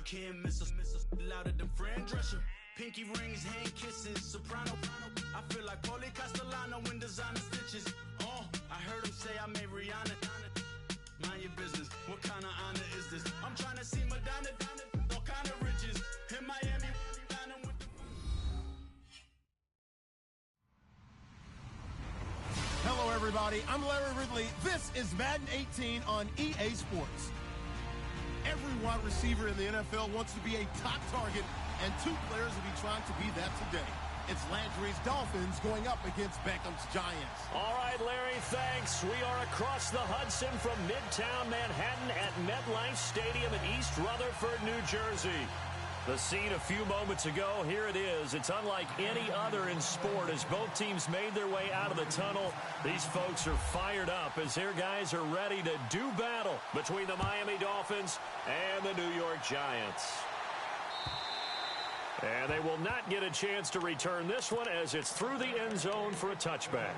can't miss us. Louder than Fran Drescher. Pinky rings, hand kisses, soprano. I feel like Paulie Castellano in designer stitches. Oh, I heard him say I made Rihanna. Mind your business, what kind of honor is this? I'm trying to see Madonna, all kind of riches. In Miami, dining with the... Hello, everybody. I'm Larry Ridley. This is Madden 18 on EA Sports. Every wide receiver in the NFL wants to be a top target, and two players will be trying to be that today. It's Landry's Dolphins going up against Beckham's Giants. All right, Larry, thanks. We are across the Hudson from Midtown Manhattan at MetLife Stadium in East Rutherford, New Jersey. The scene a few moments ago, here it is. It's unlike any other in sport as both teams made their way out of the tunnel. These folks are fired up as their guys are ready to do battle between the Miami Dolphins and the New York Giants. And they will not get a chance to return this one as it's through the end zone for a touchback.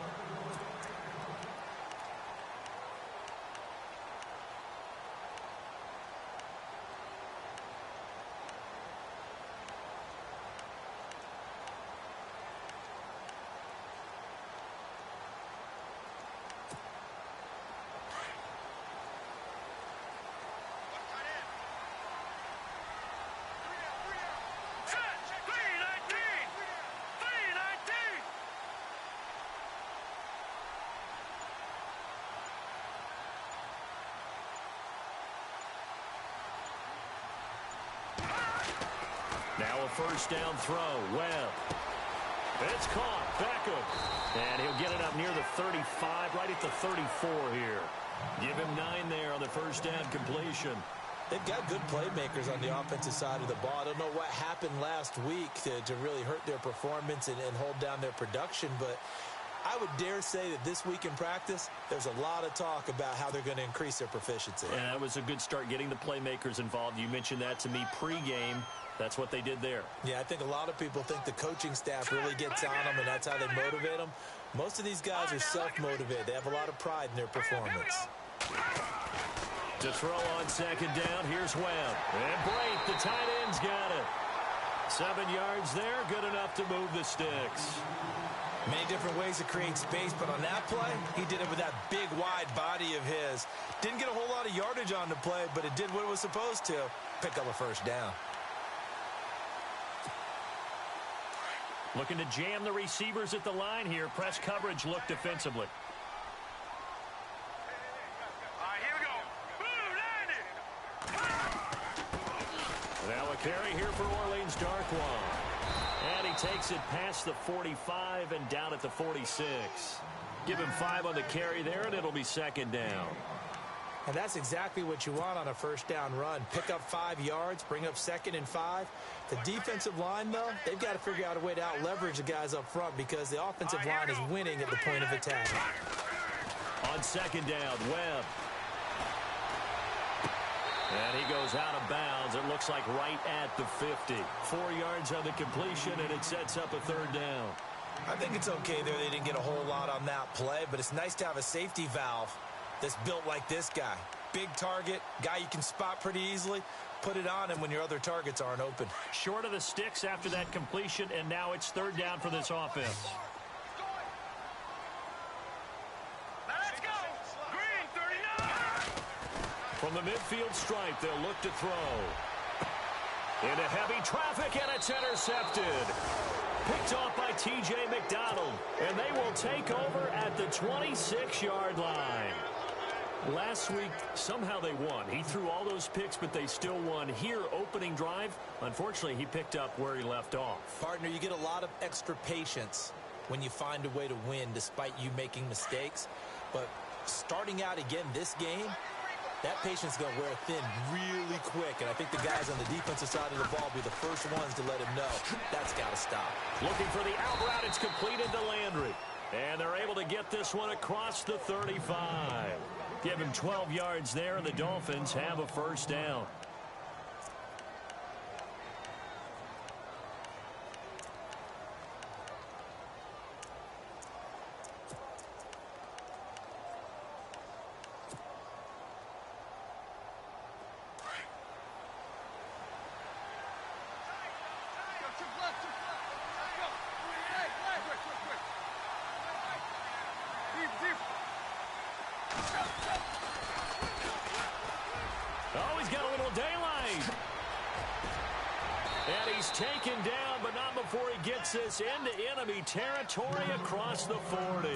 Now a first down throw. Webb. It's caught. Beckham. And he'll get it up near the 35, right at the 34 here. Give him 9 there on the first down completion. They've got good playmakers on the offensive side of the ball. I don't know what happened last week to really hurt their performance and hold down their production, but I would dare say that this week in practice, there's a lot of talk about how they're going to increase their proficiency. And that was a good start getting the playmakers involved. You mentioned that to me pregame. That's what they did there. Yeah, I think a lot of people think the coaching staff really gets on them, and that's how they motivate them. Most of these guys are self-motivated. They have a lot of pride in their performance. To throw on second down, here's Webb. And Brait, the tight end's got it. 7 yards there, good enough to move the sticks. Many different ways to create space, but on that play, he did it with that big, wide body of his. Didn't get a whole lot of yardage on the play, but it did what it was supposed to. Pick up a first down. Looking to jam the receivers at the line here. Press coverage look defensively. Here we go. Now a carry here for Orleans Darkwa. And he takes it past the 45 and down at the 46. Give him 5 on the carry there, and it'll be second down. And that's exactly what you want on a first down run. Pick up 5 yards, bring up 2nd and 5. The defensive line, though, they've got to figure out a way to out-leverage the guys up front because the offensive line is winning at the point of attack. On second down, Webb. And he goes out of bounds. It looks like right at the 50. 4 yards on the completion, and it sets up a third down. I think it's okay there. They didn't get a whole lot on that play, but it's nice to have a safety valve that's built like this guy. Big target, guy you can spot pretty easily. Put it on him when your other targets aren't open. Short of the sticks after that completion, and now it's third down for this offense. Let's go. Green, 39. From the midfield stripe, they'll look to throw. Into heavy traffic, and it's intercepted. Picked off by T.J. McDonald, and they will take over at the 26-yard line. Last week, somehow they won. He threw all those picks, but they still won. Here, opening drive, unfortunately, he picked up where he left off. Partner, you get a lot of extra patience when you find a way to win despite you making mistakes. But starting out again this game, that patience is going to wear thin really quick. And I think the guys on the defensive side of the ball will be the first ones to let him know that's got to stop. Looking for the out route. It's completed to Landry. And they're able to get this one across the 35. Give him 12 yards there, and the Dolphins have a first down. He's taken down, but not before he gets this into enemy territory across the 40.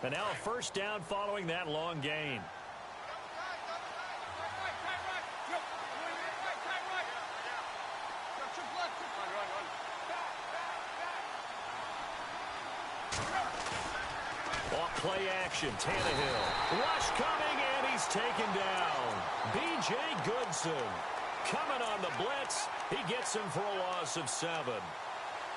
And now a first down following that long gain. Off play action, Tannehill. Rush coming, and he's taken down. B.J. Goodson coming on the blitz. He gets him for a loss of 7.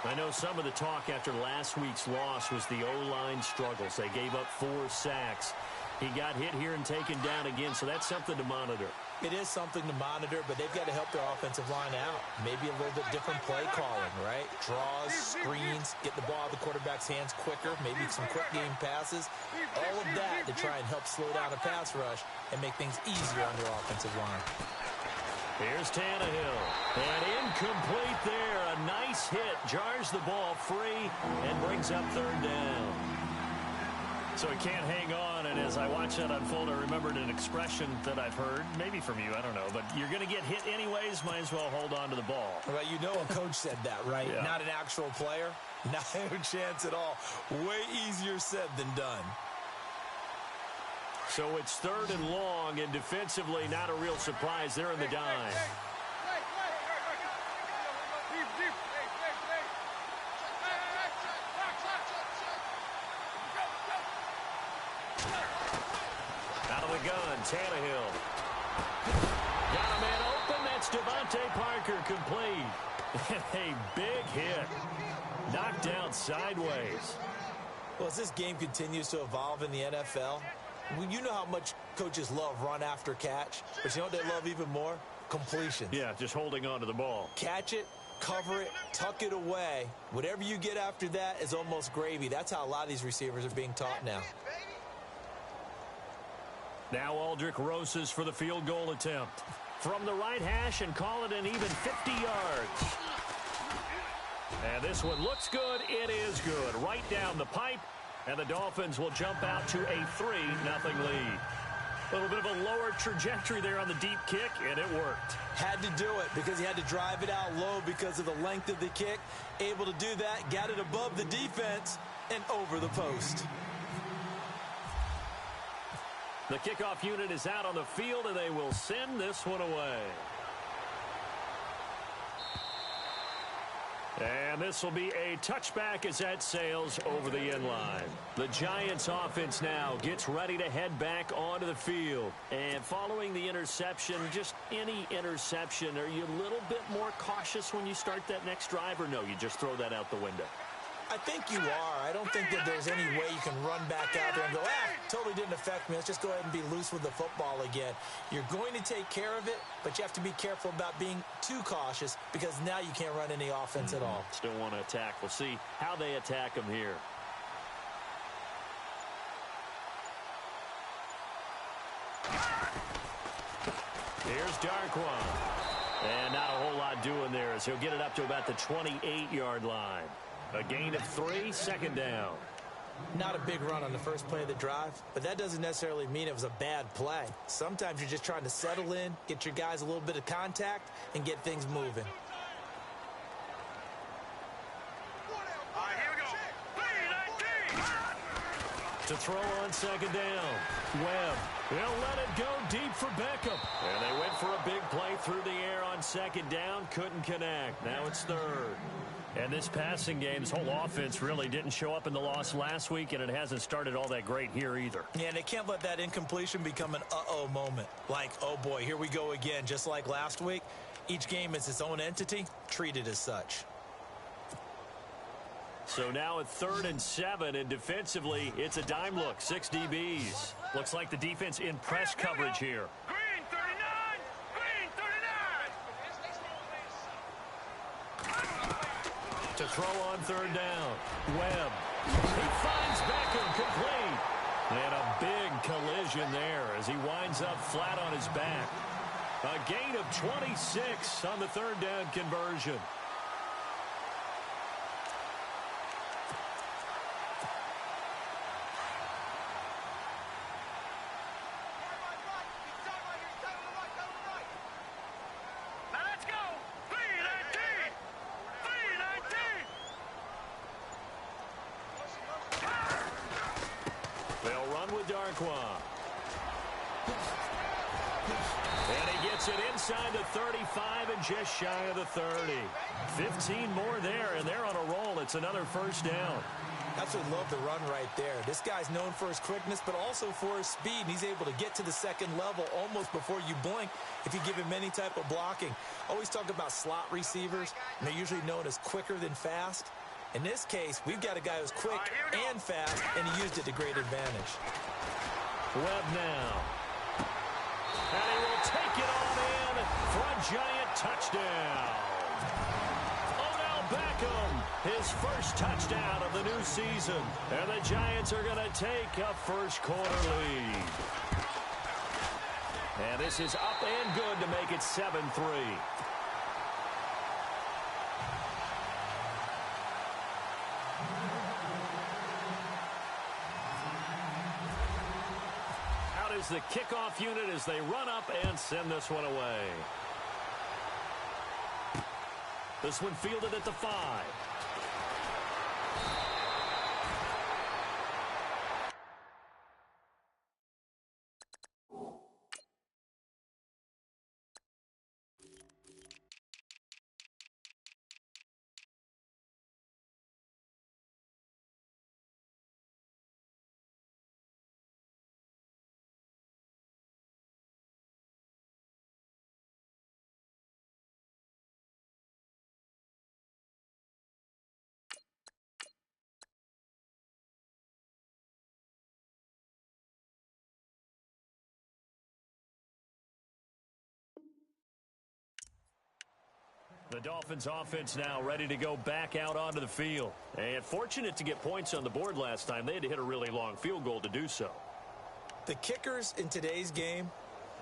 I know some of the talk after last week's loss was the O-line struggles. They gave up 4 sacks. He got hit here and taken down again, so that's something to monitor. It is something to monitor, but they've got to help their offensive line out. Maybe a little bit different play calling, right? Draws, screens, get the ball out of the quarterback's hands quicker, maybe some quick game passes. All of that to try and help slow down a pass rush and make things easier on their offensive line. Here's Tannehill. And incomplete there. A nice hit. Jars the ball free and brings up 3rd down. So he can't hang on, and as I watch that unfold, I remembered an expression that I've heard, maybe from you, I don't know, but you're going to get hit anyways, might as well hold on to the ball. Well, you know a coach said that, right? Yeah. Not an actual player. Not a chance at all. Way easier said than done. So it's 3rd and long, and defensively, not a real surprise. They're in the dime. Out of the gun, Tannehill. Got a man open. That's Devontae Parker complete. A big hit. Knocked down sideways. Well, as this game continues to evolve in the NFL, you know how much coaches love run after catch, but you know what they love even more? Completions. Yeah, just holding on to the ball. Catch it, cover it, tuck it away. Whatever you get after that is almost gravy. That's how a lot of these receivers are being taught now. Now Aldrich Rosas for the field goal attempt. From the right hash and call it an even 50 yards. And this one looks good. It is good. Right down the pipe. And the Dolphins will jump out to a 3-0 lead. A little bit of a lower trajectory there on the deep kick, and it worked. Had to do it because he had to drive it out low because of the length of the kick. Able to do that, got it above the defense and over the post. The kickoff unit is out on the field, and they will send this one away. And this will be a touchback as that sails over the end line. The Giants offense now gets ready to head back onto the field. And following the interception, just any interception, are you a little bit more cautious when you start that next drive, or no, you just throw that out the window? I think you are. I don't think that there's any way you can run back out there and go, totally didn't affect me. Let's just go ahead and be loose with the football again. You're going to take care of it, but you have to be careful about being too cautious because now you can't run any offense at all. Still want to attack. We'll see how they attack them here. Here's Darkwan. And not a whole lot doing there as he'll get it up to about the 28-yard line. A gain of 3, 2nd down. Not a big run on the first play of the drive, but that doesn't necessarily mean it was a bad play. Sometimes you're just trying to settle in, get your guys a little bit of contact, and get things moving. All right, here we go. 3-19. To throw on 2nd down. Webb. They'll let it go deep for Beckham. And they went for a big play through the air on 2nd down. Couldn't connect. Now it's 3rd. And this passing game, this whole offense really didn't show up in the loss last week, and it hasn't started all that great here either. Yeah, and they can't let that incompletion become an uh-oh moment. Like, oh boy, here we go again. Just like last week, each game is its own entity, treated as such. So now at 3rd and 7, and defensively, it's a dime look, 6 DBs. Looks like the defense in press coverage here. Green 39. Green 39. To throw on 3rd down. Webb. He finds Beckham complete. And a big collision there as he winds up flat on his back. A gain of 26 on the 3rd down conversion. And he gets it inside the 35 and just shy of the 30. 15 more there, and they're on a roll. It's another first down. Absolutely love the run right there. This guy's known for his quickness, but also for his speed. He's able to get to the second level almost before you blink if you give him any type of blocking. Always talk about slot receivers, and they're usually known as quicker than fast. In this case, we've got a guy who's quick and fast, and he used it to great advantage. Webb now. And he will take it on in for a giant touchdown. Odell Beckham, his first touchdown of the new season. And the Giants are going to take a first quarter lead. And this is up and good to make it 7-3. Is the kickoff unit as they run up and send this one away. This one fielded at the 5. The Dolphins offense now ready to go back out onto the field. And fortunate to get points on the board last time. They had to hit a really long field goal to do so. The kickers in today's game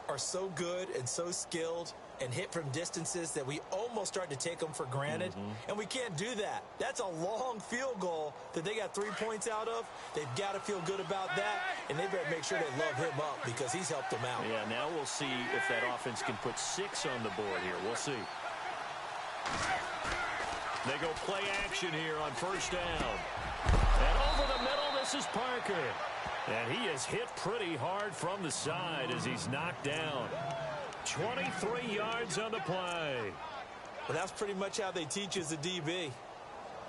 are so good and so skilled and hit from distances that we almost start to take them for granted. And we can't do that. That's a long field goal that they got 3 points out of. They've got to feel good about that, and they better make sure they love him up because he's helped them out. Yeah, now we'll see if that offense can put 6 on the board here. We'll see. They go play action here on first down. And over the middle, this is Parker. And he is hit pretty hard from the side as he's knocked down. 23 yards on the play. Well, that's pretty much how they teach as a DB.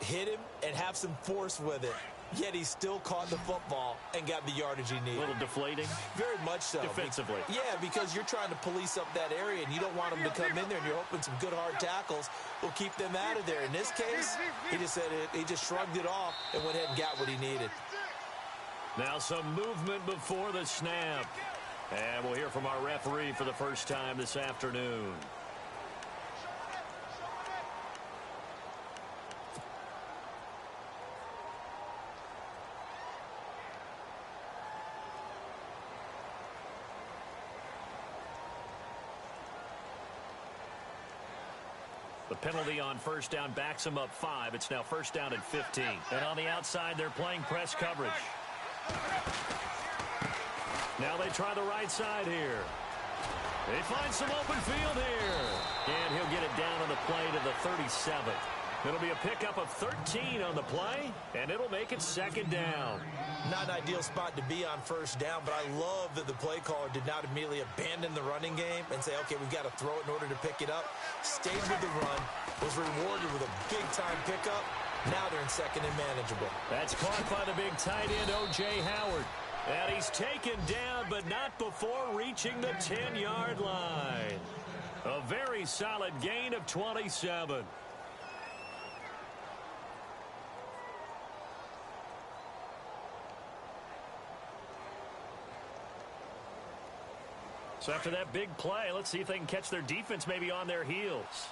Hit him and have some force with it. Yet he still caught the football and got the yardage he needed. A little deflating? Very much so. Defensively. Yeah, because you're trying to police up that area, and you don't want them to come in there, and you're hoping some good hard tackles will keep them out of there. In this case, he just said it. He just shrugged it off and went ahead and got what he needed. Now some movement before the snap. And we'll hear from our referee for the first time this afternoon. The penalty on first down backs them up 5. It's now first down and 15. And on the outside, they're playing press coverage. Now they try the right side here. They find some open field here. And he'll get it down on the play to the 37. It'll be a pickup of 13 on the play, and it'll make it second down. Not an ideal spot to be on first down, but I love that the play caller did not immediately abandon the running game and say, okay, we've got to throw it in order to pick it up. Stayed with the run, was rewarded with a big-time pickup. Now they're in second and manageable. That's caught by the big tight end, O.J. Howard. And he's taken down, but not before reaching the 10-yard line. A very solid gain of 27. So after that big play, let's see if they can catch their defense maybe on their heels.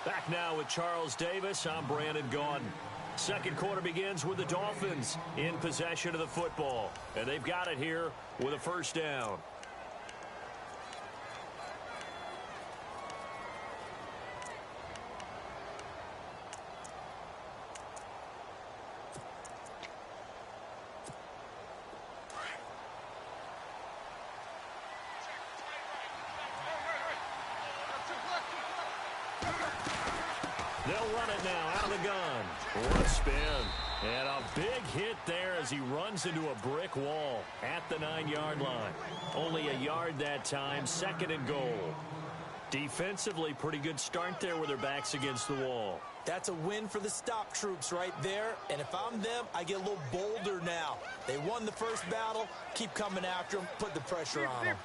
Back now with Charles Davis. I'm Brandon Gaudin. Second quarter begins with the Dolphins in possession of the football. And they've got it here with a first down. They'll run it now out of the gun. What a spin. And a big hit there as he runs into a brick wall at the 9-yard line. Only a yard that time, 2nd and goal. Defensively, pretty good start there with their backs against the wall. That's a win for the stop troops right there. And if I'm them, I get a little bolder now. They won the first battle. Keep coming after them. Put the pressure on them.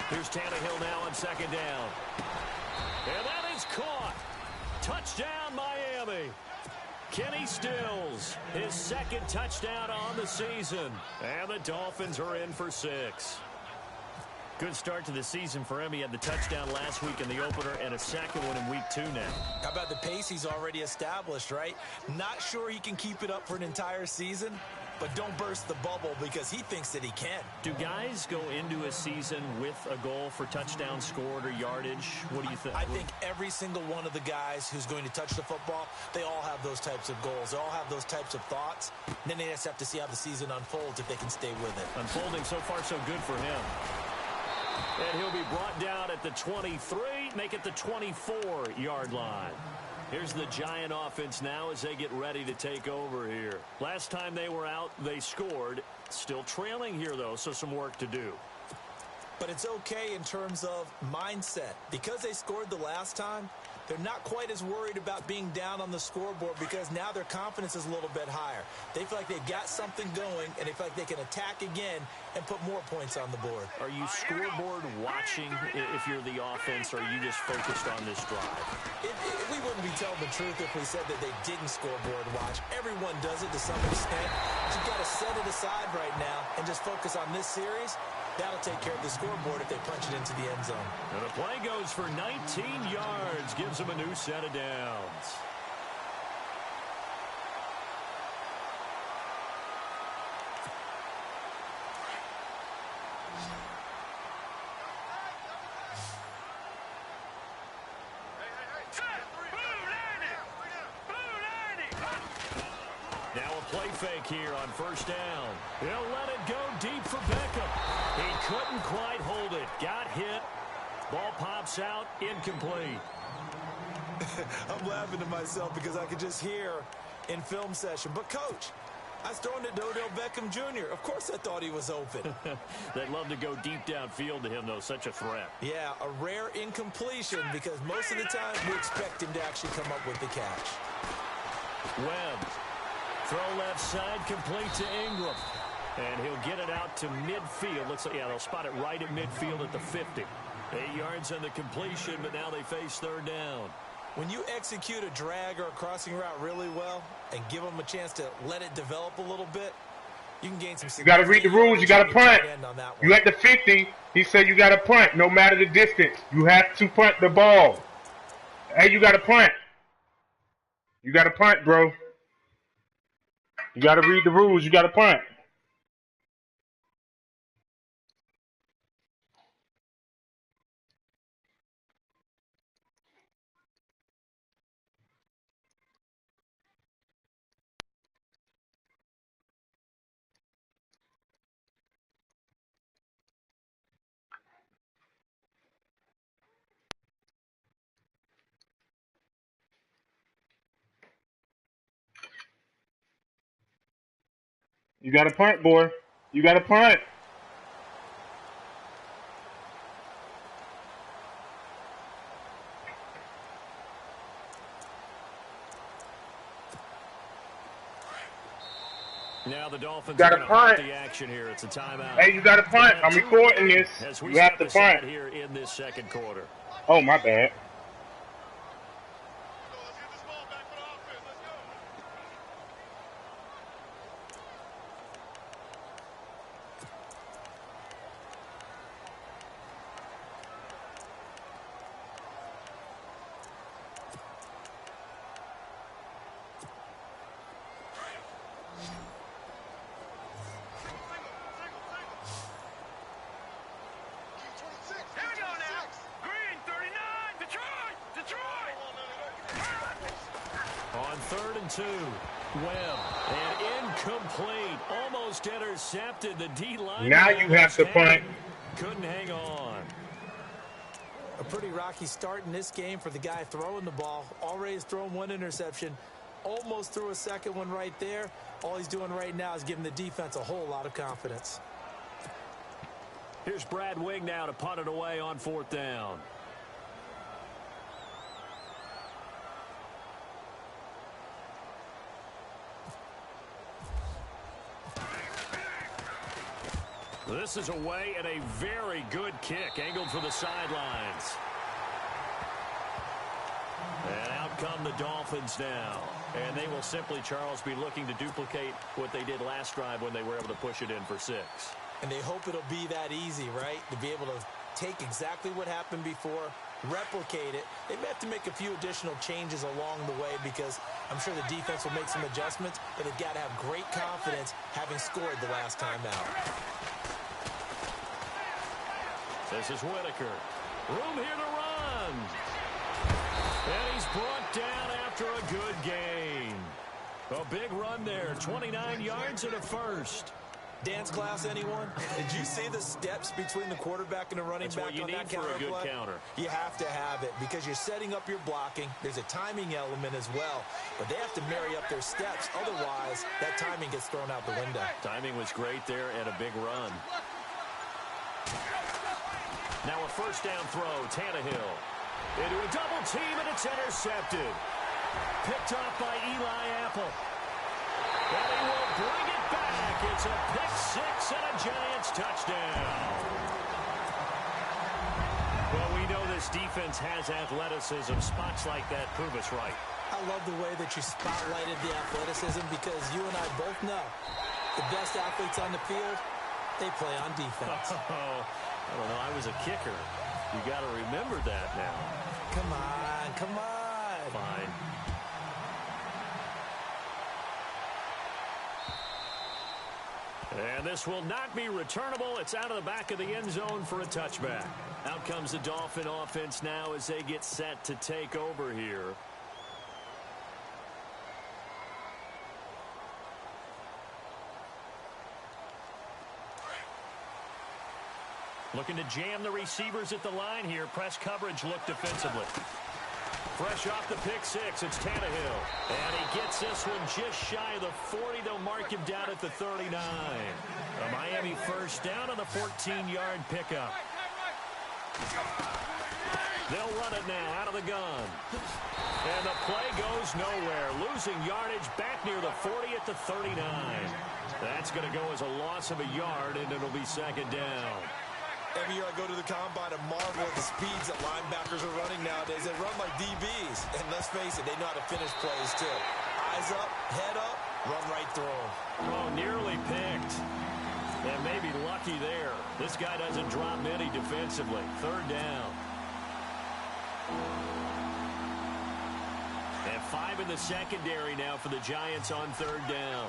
Here's Tannehill now on 2nd down. And that is caught. Touchdown, Miami. Kenny Stills, his 2nd touchdown on the season. And the Dolphins are in for 6. Good start to the season for him. He had the touchdown last week in the opener and a 2nd one in week 2 now. How about the pace he's already established, right? Not sure he can keep it up for an entire season, but don't burst the bubble because he thinks that he can. Do guys go into a season with a goal for touchdown scored or yardage? What do you think? I think every single one of the guys who's going to touch the football, they all have those types of goals. They all have those types of thoughts. And then they just have to see how the season unfolds if they can stay with it. Unfolding so far so good for him. And he'll be brought down at the 23, make it the 24-yard line. Here's the Giant offense now as they get ready to take over here. Last time they were out, they scored. Still trailing here, though, so some work to do. But it's okay in terms of mindset. Because they scored the last time, they're not quite as worried about being down on the scoreboard because now their confidence is a little bit higher. They feel like they've got something going, and they feel like they can attack again and put more points on the board. Are you scoreboard watching if you're the offense, or are you just focused on this drive? We wouldn't be telling the truth if we said that they didn't scoreboard watch. Everyone does it to some extent. But you've got to set it aside right now and just focus on this series. That'll take care of the scoreboard if they punch it into the end zone. And the play goes for 19 yards, gives them a new set of downs. Now a play fake here on 1st down. He'll let it go deep for Beckham. He couldn't quite hold it. Got hit. Ball pops out. Incomplete. I'm laughing to myself because I could just hear in film session. But, Coach, I was throwing it to Odell Beckham Jr. Of course I thought he was open. They'd love to go deep downfield to him, though. Such a threat. Yeah, a rare incompletion because most of the time we expect him to actually come up with the catch. Webb. Throw left side, complete to Ingram. And he'll get it out to midfield. Looks like, yeah, they'll spot it right at midfield at the 50. 8 yards on the completion, but now they face 3rd down. When you execute a drag or a crossing route really well and give them a chance to let it develop a little bit, you can gain some. You got to read the rules. You got to punt. You at the 50. He said you got to punt no matter the distance. You have to punt the ball. Hey, you got to punt. You got to punt, bro. You got to read the rules. You got to punt. You got to punt, boy. You got to punt. Now the Dolphins got are to going to punt. the action here. It's a timeout. Hey, you got to punt. I'm recording this. You have to punt here in this 2nd quarter. Oh, my bad. On 3rd and 2, Webb, and incomplete, almost intercepted the D-line. Now you have to punt. Couldn't hang on. A pretty rocky start in this game for the guy throwing the ball. Already has thrown one interception. Almost threw a second one right there. All he's doing right now is giving the defense a whole lot of confidence. Here's Brad Wing now to punt it away on 4th down. This is away and a very good kick, angled for the sidelines. And out come the Dolphins now. And they will simply, Charles, be looking to duplicate what they did last drive when they were able to push it in for 6. And they hope it'll be that easy, right? To be able to take exactly what happened before, replicate it. They may have to make a few additional changes along the way because I'm sure the defense will make some adjustments, but they've got to have great confidence having scored the last time out. This is Whitaker. Room here to run. And he's brought down after a good gain. A big run there. 29 yards and a first. Dance class, anyone? Did you see the steps between the quarterback and the running back on that counter play? That's what you need for a good counter. You have to have it because you're setting up your blocking. There's a timing element as well, but they have to marry up their steps. Otherwise, that timing gets thrown out the window. Timing was great there and a big run. Now a 1st down throw, Tannehill. Into a double team, and it's intercepted. Picked off by Eli Apple. And he will bring it back. It's a pick 6 and a Giants touchdown. Well, we know this defense has athleticism. Spots like that prove us right. I love the way that you spotlighted the athleticism because you and I both know the best athletes on the field, they play on defense. I don't know. I was a kicker. You got to remember that now. Come on, come on. Fine. And this will not be returnable. It's out of the back of the end zone for a touchback. Out comes the Dolphin offense now as they get set to take over here. Looking to jam the receivers at the line here. Press coverage look defensively. Fresh off the pick 6, it's Tannehill. And he gets this one just shy of the 40. They'll mark him down at the 39. A Miami 1st down on the 14-yard pickup. They'll run it now out of the gun. And the play goes nowhere. Losing yardage back near the 40 at the 39. That's going to go as a loss of a yard, and it'll be 2nd down. Every year I go to the combine and marvel at the speeds that linebackers are running nowadays. They run like DBs. And let's face it, they know how to finish plays too. Eyes up, head up, run right through them. Oh, nearly picked. And maybe lucky there. This guy doesn't drop many defensively. 3rd down. And 5 in the secondary now for the Giants on 3rd down.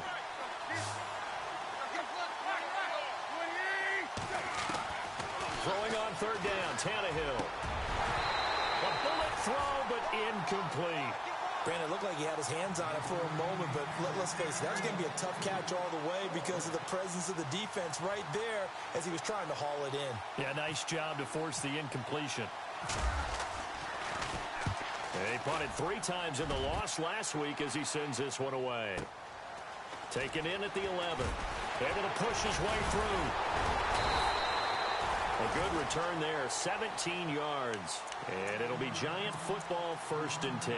Throwing on 3rd down, Tannehill. A bullet throw, but incomplete. Brandon, it looked like he had his hands on it for a moment, but let's face it, that was going to be a tough catch all the way because of the presence of the defense right there as he was trying to haul it in. Yeah, nice job to force the incompletion. He punted 3 times in the loss last week as he sends this one away. Taken in at the 11. Able to push his way through. A good return there, 17 yards. And it'll be Giant football 1st and 10.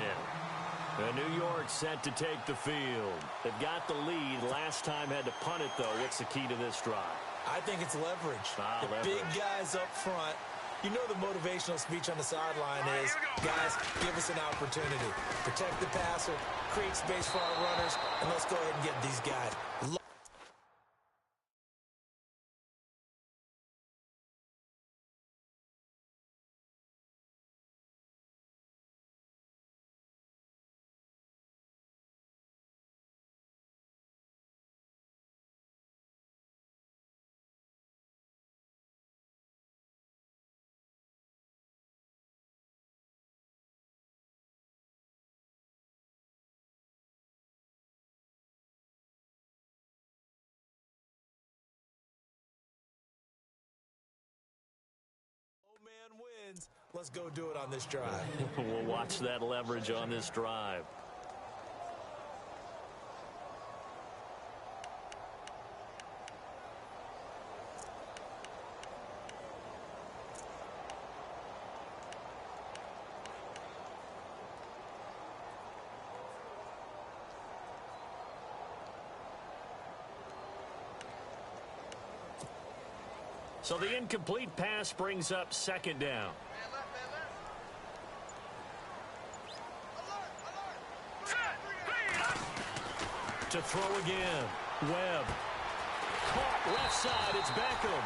New York set to take the field. They've got the lead. Last time had to punt it, though. What's the key to this drive? I think it's leverage. Leverage. Big guys up front. You know the motivational speech on the sideline is, guys, give us an opportunity. Protect the passer, create space for our runners, and let's go ahead and get these guys. wins. Let's go do it on this drive. We'll watch that leverage on this drive. So the incomplete pass brings up second down. To throw again. Webb. Caught left side. It's Beckham.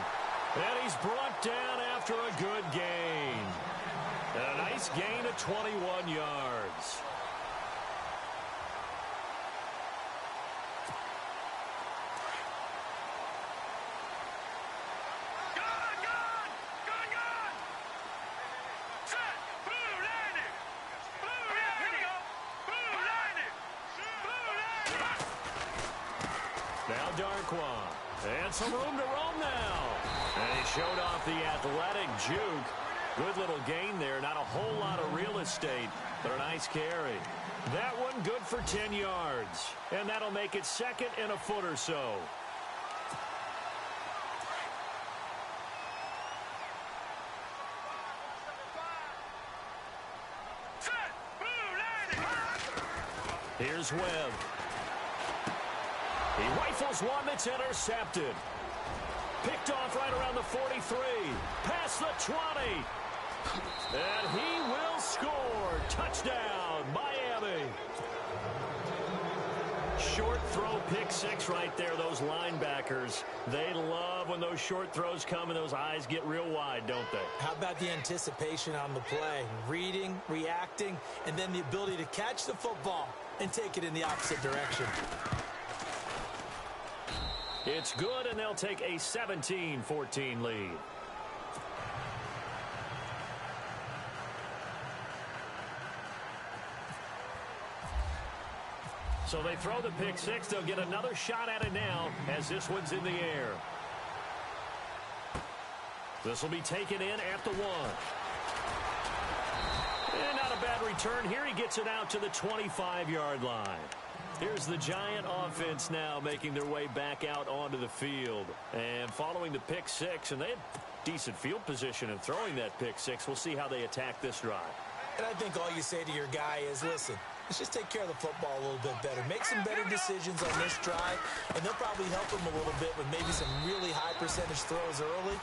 And he's brought down after a good gain. And a nice gain of 21 yards. Now Darquan. And some room to roam now. And he showed off the athletic juke. Good little gain there. Not a whole lot of real estate, but a nice carry. That one good for 10 yards. And that'll make it second and a foot or so. Here's Webb. He rifles one that's intercepted. Picked off right around the 43. Past the 20. And he will score. Touchdown, Miami. Short throw, pick six right there. Those linebackers, they love when those short throws come and those eyes get real wide, don't they? How about the anticipation on the play? Reading, reacting, and then the ability to catch the football and take it in the opposite direction. It's good, and they'll take a 17-14 lead. So they throw the pick six. They'll get another shot at it now as this one's in the air. This will be taken in at the 1. And not a bad return. Here he gets it out to the 25-yard line. Here's the Giant offense now making their way back out onto the field. And following the pick six, and they had decent field position in throwing that pick six. We'll see how they attack this drive. And I think all you say to your guy is, listen, let's just take care of the football a little bit better. Make some better decisions on this drive, and they'll probably help him a little bit with maybe some really high percentage throws early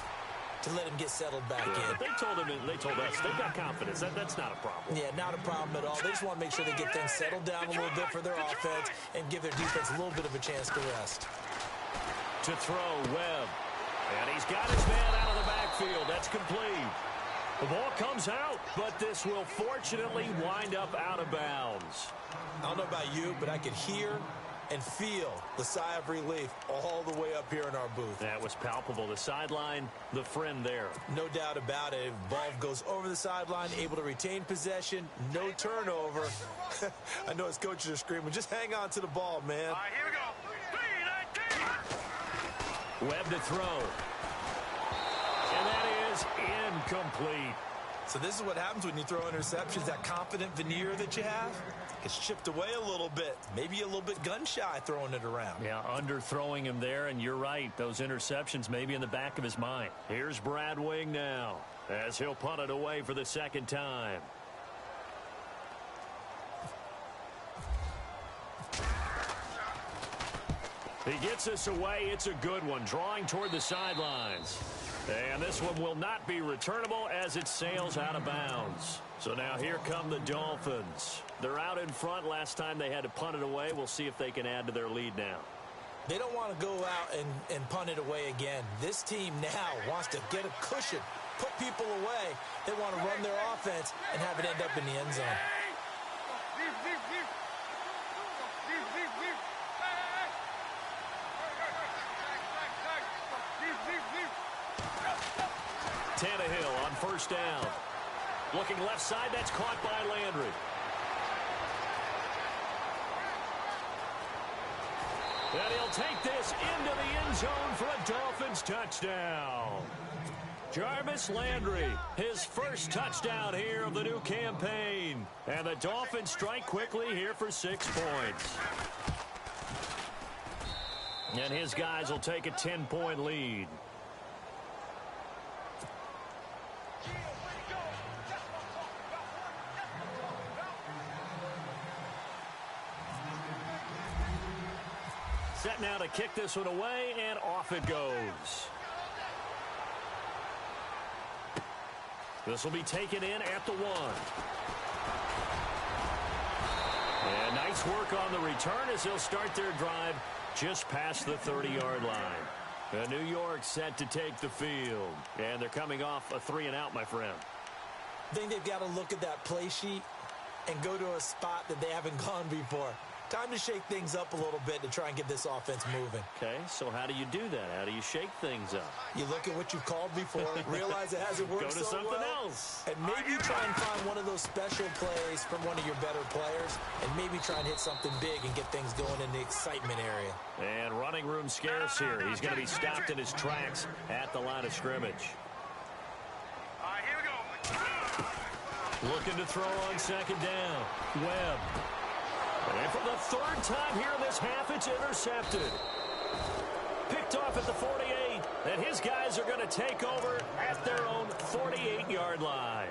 to let him get settled back in. But they told us they've got confidence. That's not a problem. Yeah, not a problem at all. They just want to make sure they get things settled down a little bit for their offense and give their defense a little bit of a chance to rest. To throw, Webb. And he's got his man out of the backfield. That's complete. The ball comes out, but this will fortunately wind up out of bounds. I don't know about you, but I could hear and feel the sigh of relief all the way up here in our booth. That was palpable. The sideline, the friend there. No doubt about it. Ball goes over the sideline, able to retain possession, no turnover. I know his coaches are screaming, just hang on to the ball, man. All right, here we go. Webb to throw. And that is incomplete. So this is what happens when you throw interceptions. That confident veneer that you have gets chipped away a little bit. Maybe a little bit gun-shy throwing it around. Yeah, underthrowing him there, and you're right. Those interceptions may be in the back of his mind. Here's Brad Wing now as he'll punt it away for the second time. He gets this away. It's a good one, drawing toward the sidelines. And this one will not be returnable as it sails out of bounds. So now here come the Dolphins. They're out in front. Last time they had to punt it away. We'll see if they can add to their lead now. They don't want to go out and punt it away again. This team now wants to get a cushion, put people away. They want to run their offense and have it end up in the end zone. 10 Tannehill on first down. Looking left side, that's caught by Landry. And he'll take this into the end zone for a Dolphins touchdown. Jarvis Landry, his first touchdown here of the new campaign. And the Dolphins strike quickly here for 6 points. And his guys will take a 10-point lead. Set now to kick this one away, and off it goes. This will be taken in at the 1. And nice work on the return as they'll start their drive just past the 30-yard line. New York set to take the field. And they're coming off a 3-and-out, my friend. I think they've got to look at that play sheet and go to a spot that they haven't gone before. Time to shake things up a little bit to try and get this offense moving. Okay, so how do you do that? How do you shake things up? You look at what you've called before, realize it hasn't worked so well. Go to something else. And maybe try and find one of those special plays from one of your better players, and maybe try and hit something big and get things going in the excitement area. And running room scarce here. He's going to be stopped in his tracks at the line of scrimmage. All right, here we go. Looking to throw on second down. Webb. And for the 3rd time here in this half, it's intercepted. Picked off at the 48, and his guys are going to take over at their own 48-yard line.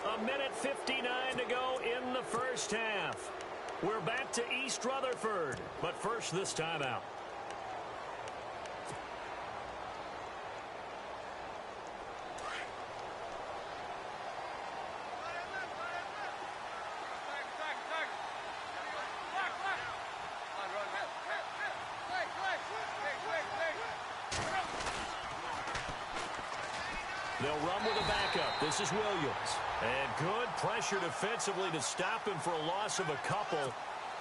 1:59 to go in the first half. We're back to East Rutherford, but first this timeout. They'll run with a backup. This is Williams. And good pressure defensively to stop him for a loss of a couple.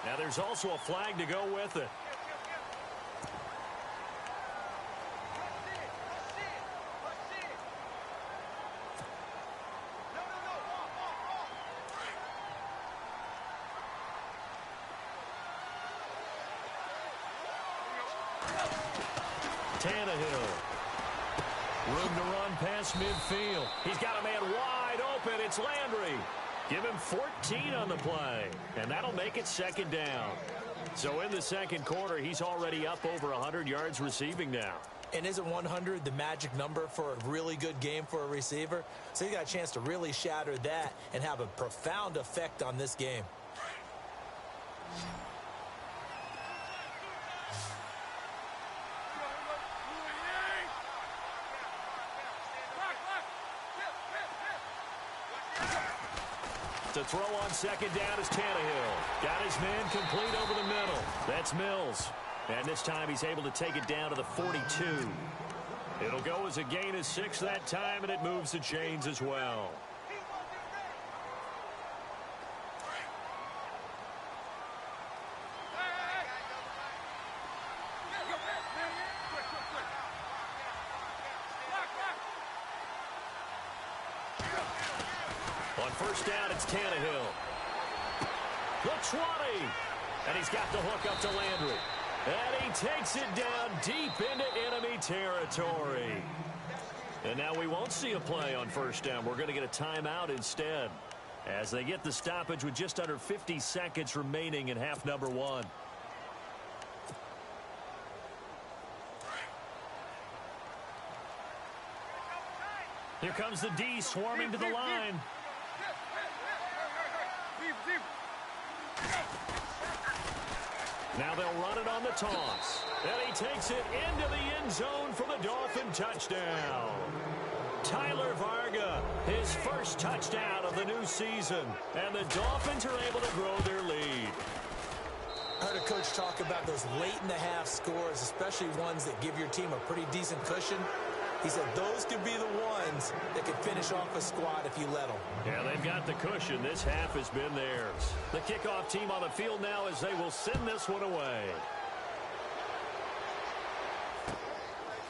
Now there's also a flag to go with it. Tannehill. Room to run past midfield. He's got a man wide open. It's Landry. Give him 14 on the play. And that'll make it second down. So in the second quarter, he's already up over 100 yards receiving now. And isn't 100 the magic number for a really good game for a receiver? So he got a chance to really shatter that and have a profound effect on this game. To throw on second down is Tannehill. Got his man complete over the middle. That's Mills. And this time he's able to take it down to the 42. It'll go as a gain of 6 that time, and it moves the chains as well. On first down, it's Tannehill. The 20. And he's got the hook up to Landry. And he takes it down deep into enemy territory. And now we won't see a play on first down. We're going to get a timeout instead, as they get the stoppage with just under 50 seconds remaining in half number 1. Here comes the D swarming to the line. Now they'll run it on the toss. And he takes it into the end zone for the Dolphin touchdown. Tyler Varga, his first touchdown of the new season. And the Dolphins are able to grow their lead. I heard a coach talk about those late-in-the-half scores, especially ones that give your team a pretty decent cushion. He said those could be the ones that could finish off a squad if you let them. Yeah, they've got the cushion. This half has been theirs. The kickoff team on the field now as they will send this one away.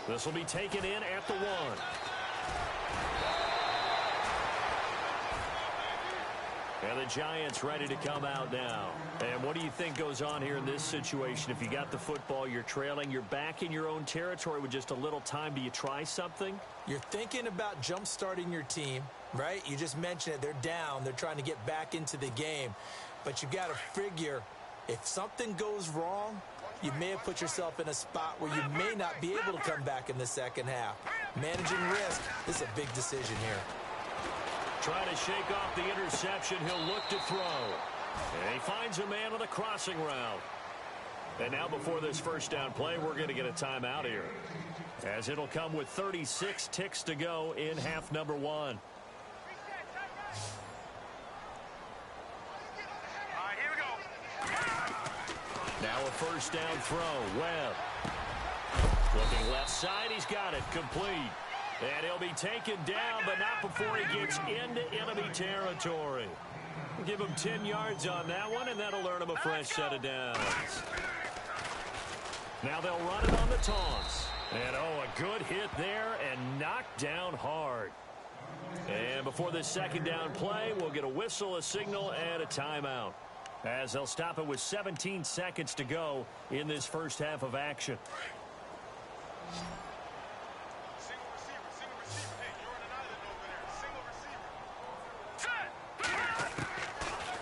This will be taken in at the 1. And the Giants ready to come out now. And what do you think goes on here in this situation? If you got the football, you're trailing, you're back in your own territory with just a little time. Do you try something? You're thinking about jump-starting your team, right? You just mentioned it. They're down. They're trying to get back into the game. But you've got to figure if something goes wrong, you may have put yourself in a spot where you may not be able to come back in the second half. Managing risk, this is a big decision here. Trying to shake off the interception. He'll look to throw. And he finds a man on the crossing route. And now before this first down play, we're going to get a timeout here, as it'll come with 36 ticks to go in half number 1. All right, here we go. Now a first down throw. Webb. Looking left side. He's got it. Complete. And he'll be taken down, but not before he gets into enemy territory. Give him 10 yards on that one, and that'll earn him a fresh set of downs. Now they'll run it on the taunts. And, oh, a good hit there and knocked down hard. And before this second down play, we'll get a whistle, a signal, and a timeout, as they'll stop it with 17 seconds to go in this first half of action.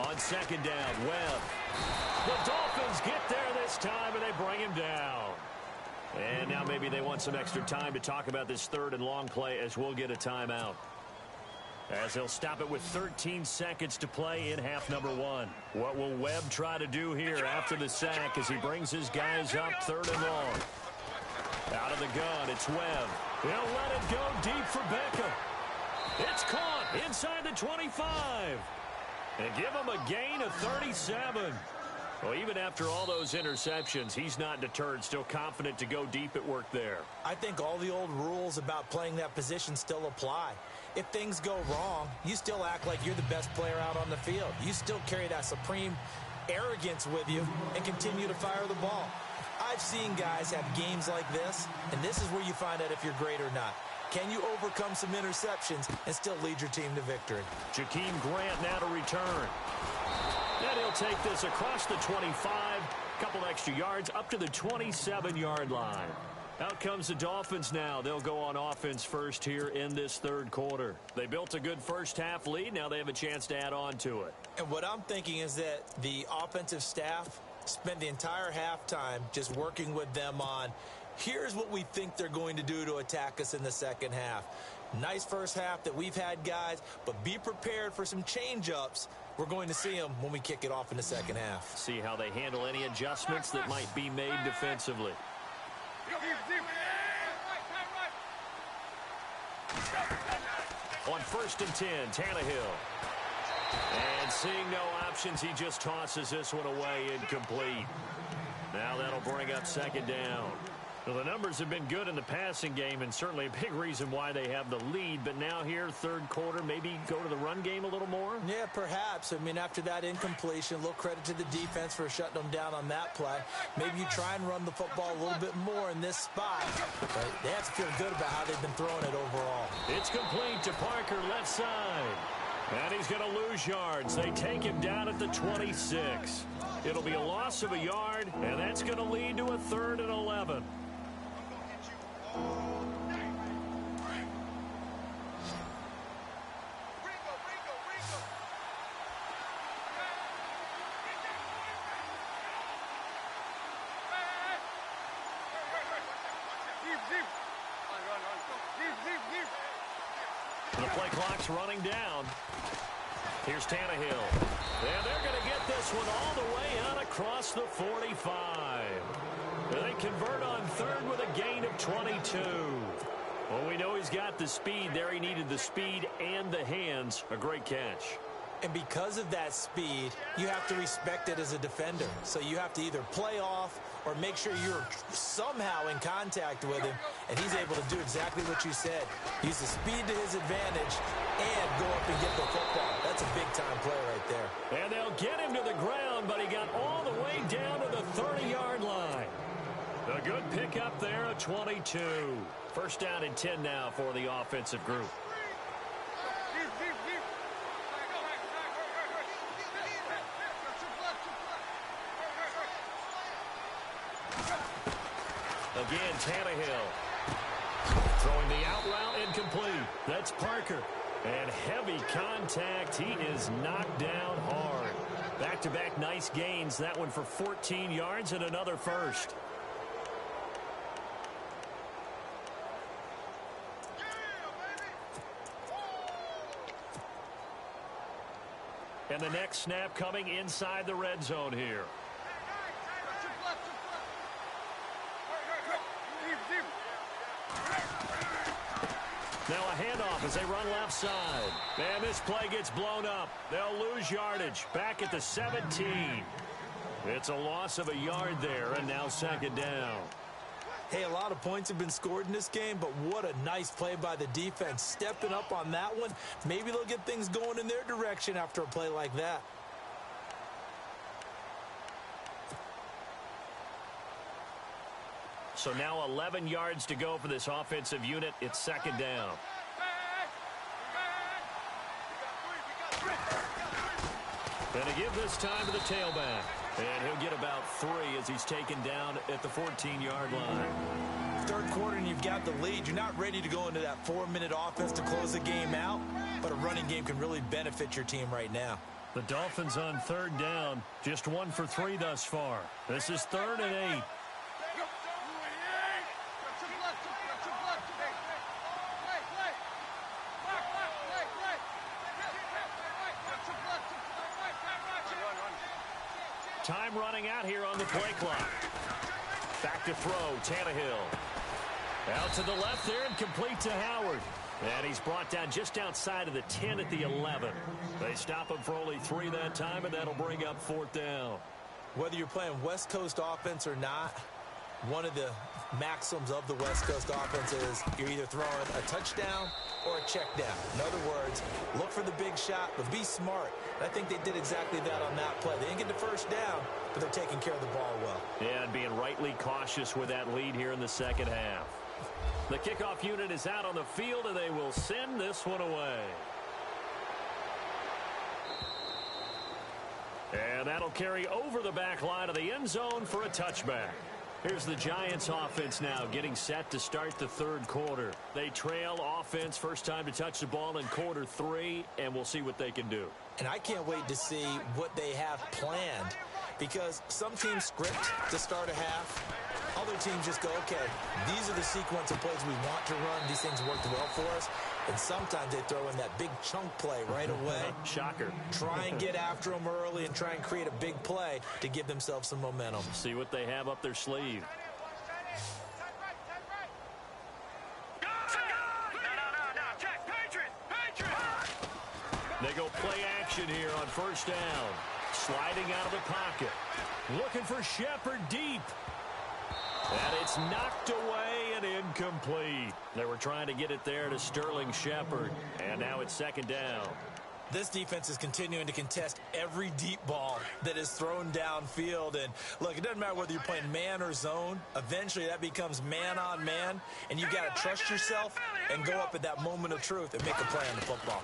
On second down, Webb. The Dolphins get there this time, and they bring him down. And now maybe they want some extra time to talk about this third and long play, as we'll get a timeout, as they'll stop it with 13 seconds to play in half number 1. What will Webb try to do here after the sack as he brings his guys up third and long? Out of the gun, it's Webb. He'll let it go deep for Beckham. It's caught inside the 25. And give him a gain of 37. Well, even after all those interceptions, he's not deterred, still confident to go deep at work there. I think all the old rules about playing that position still apply. If things go wrong, you still act like you're the best player out on the field. You still carry that supreme arrogance with you and continue to fire the ball. I've seen guys have games like this, and this is where you find out if you're great or not. Can you overcome some interceptions and still lead your team to victory? Jakeem Grant now to return. And he'll take this across the 25, couple extra yards up to the 27-yard line. Out comes the Dolphins now. They'll go on offense first here in this third quarter. They built a good first half lead. Now they have a chance to add on to it. And what I'm thinking is that the offensive staff spent the entire halftime just working with them on, here's what we think they're going to do to attack us in the second half. Nice first half that we've had, guys, but be prepared for some change-ups. We're going to see them when we kick it off in the second half. See how they handle any adjustments that might be made defensively. On 1st and 10, Tannehill. And seeing no options, he just tosses this one away, incomplete. Now that'll bring up second down. Well, the numbers have been good in the passing game, and certainly a big reason why they have the lead. But now here, third quarter, maybe go to the run game a little more? Yeah, perhaps. I mean, after that incompletion, a little credit to the defense for shutting them down on that play. Maybe you try and run the football a little bit more in this spot. But they have to feel good about how they've been throwing it overall. It's complete to Parker, left side. And he's going to lose yards. They take him down at the 26. It'll be a loss of a yard, and that's going to lead to a 3rd and 11. The play clock's running down. Here's Tannehill. And they're going to get this one all the way out across the 45. They convert on 3rd with a gain of 22. Well, we know he's got the speed there. He needed the speed and the hands. A great catch. And because of that speed, you have to respect it as a defender. So you have to either play off or make sure you're somehow in contact with him, and he's able to do exactly what you said. Use the speed to his advantage and go up and get the football. That's a big-time play right there. And they'll get him to the ground, but he got all the way down to the 30-yard line. A good pickup there at 22. First down and 10 now for the offensive group. Again, Tannehill. Throwing the out route, incomplete. That's Parker. And heavy contact. He is knocked down hard. Back-to-back nice gains. That one for 14 yards and another first. And the next snap coming inside the red zone here. Now a handoff as they run left side. And this play gets blown up. They'll lose yardage. Back at the 17. It's a loss of a yard there, and now second down. Hey, a lot of points have been scored in this game, but what a nice play by the defense. Stepping up on that one. Maybe they'll get things going in their direction after a play like that. So now 11 yards to go for this offensive unit. It's second down. Going to give this time to the tailback. And he'll get about 3 as he's taken down at the 14-yard line. Third quarter and you've got the lead. You're not ready to go into that 4-minute offense to close the game out, but a running game can really benefit your team right now. The Dolphins on third down, just 1 for 3 thus far. This is 3rd and 8. Time running out here on the play clock. Back to throw, Tannehill. Out to the left there and complete to Howard. And he's brought down just outside of the 10 at the 11. They stop him for only 3 that time, and that'll bring up 4th down. Whether you're playing West Coast offense or not, one of the maxims of the West Coast offense is you're either throwing a touchdown or a check down. In other words, look for the big shot, but be smart. And I think they did exactly that on that play. They didn't get the first down, but they're taking care of the ball well. Yeah, and being rightly cautious with that lead here in the second half. The kickoff unit is out on the field, and they will send this one away. And that'll carry over the back line of the end zone for a touchback. Here's the Giants offense now getting set to start the third quarter. They trail offense, first time to touch the ball in quarter 3, and we'll see what they can do. And I can't wait to see what they have planned, because some teams script to start a half. Other teams just go, okay, these are the sequence of plays we want to run. These things worked well for us. And sometimes they throw in that big chunk play right away. Shocker. Try and get after them early and try and create a big play to give themselves some momentum. See what they have up their sleeve. They go play action here on first down. Sliding out of the pocket. Looking for Shepard deep. And it's knocked away and incomplete. They were trying to get it there to Sterling Shepard. And now it's second down. This defense is continuing to contest every deep ball that is thrown downfield. And look, it doesn't matter whether you're playing man or zone. Eventually that becomes man on man. And you've got to trust yourself and go up at that moment of truth and make a play on the football.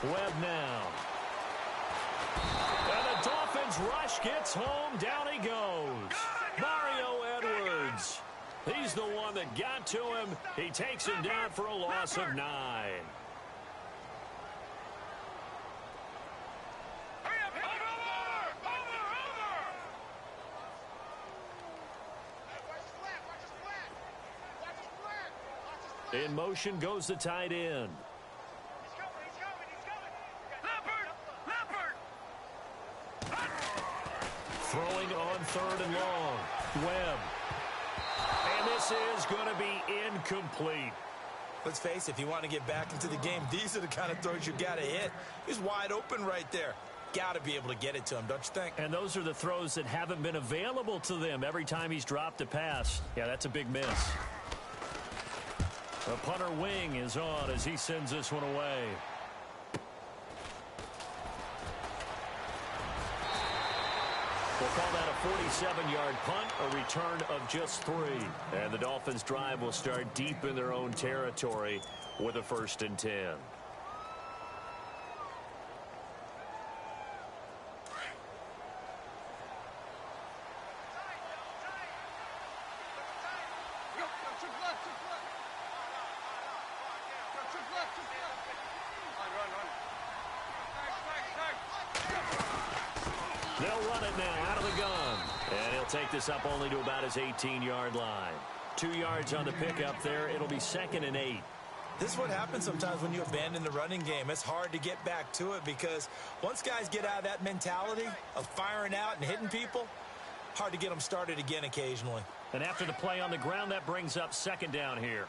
Webb now. And the Dolphins rush gets home. Down he goes. Mario Edwards. He's the one that got to him. He takes him down for a loss of 9. In motion goes the tight end. Throwing on 3rd and long. Webb. And this is going to be incomplete. Let's face it, if you want to get back into the game, these are the kind of throws you got to hit. He's wide open right there. Got to be able to get it to him, don't you think? And those are the throws that haven't been available to them every time he's dropped a pass. Yeah, that's a big miss. The punter wing is on as he sends this one away. We'll call that a 47-yard punt, a return of just 3. And the Dolphins' drive will start deep in their own territory with a 1st and 10. They'll run it now out of the gun. And he'll take this up only to about his 18-yard line. 2 yards on the pickup there. It'll be 2nd and 8. This is what happens sometimes when you abandon the running game. It's hard to get back to it because once guys get out of that mentality of firing out and hitting people, hard to get them started again occasionally. And after the play on the ground, that brings up 2nd down here.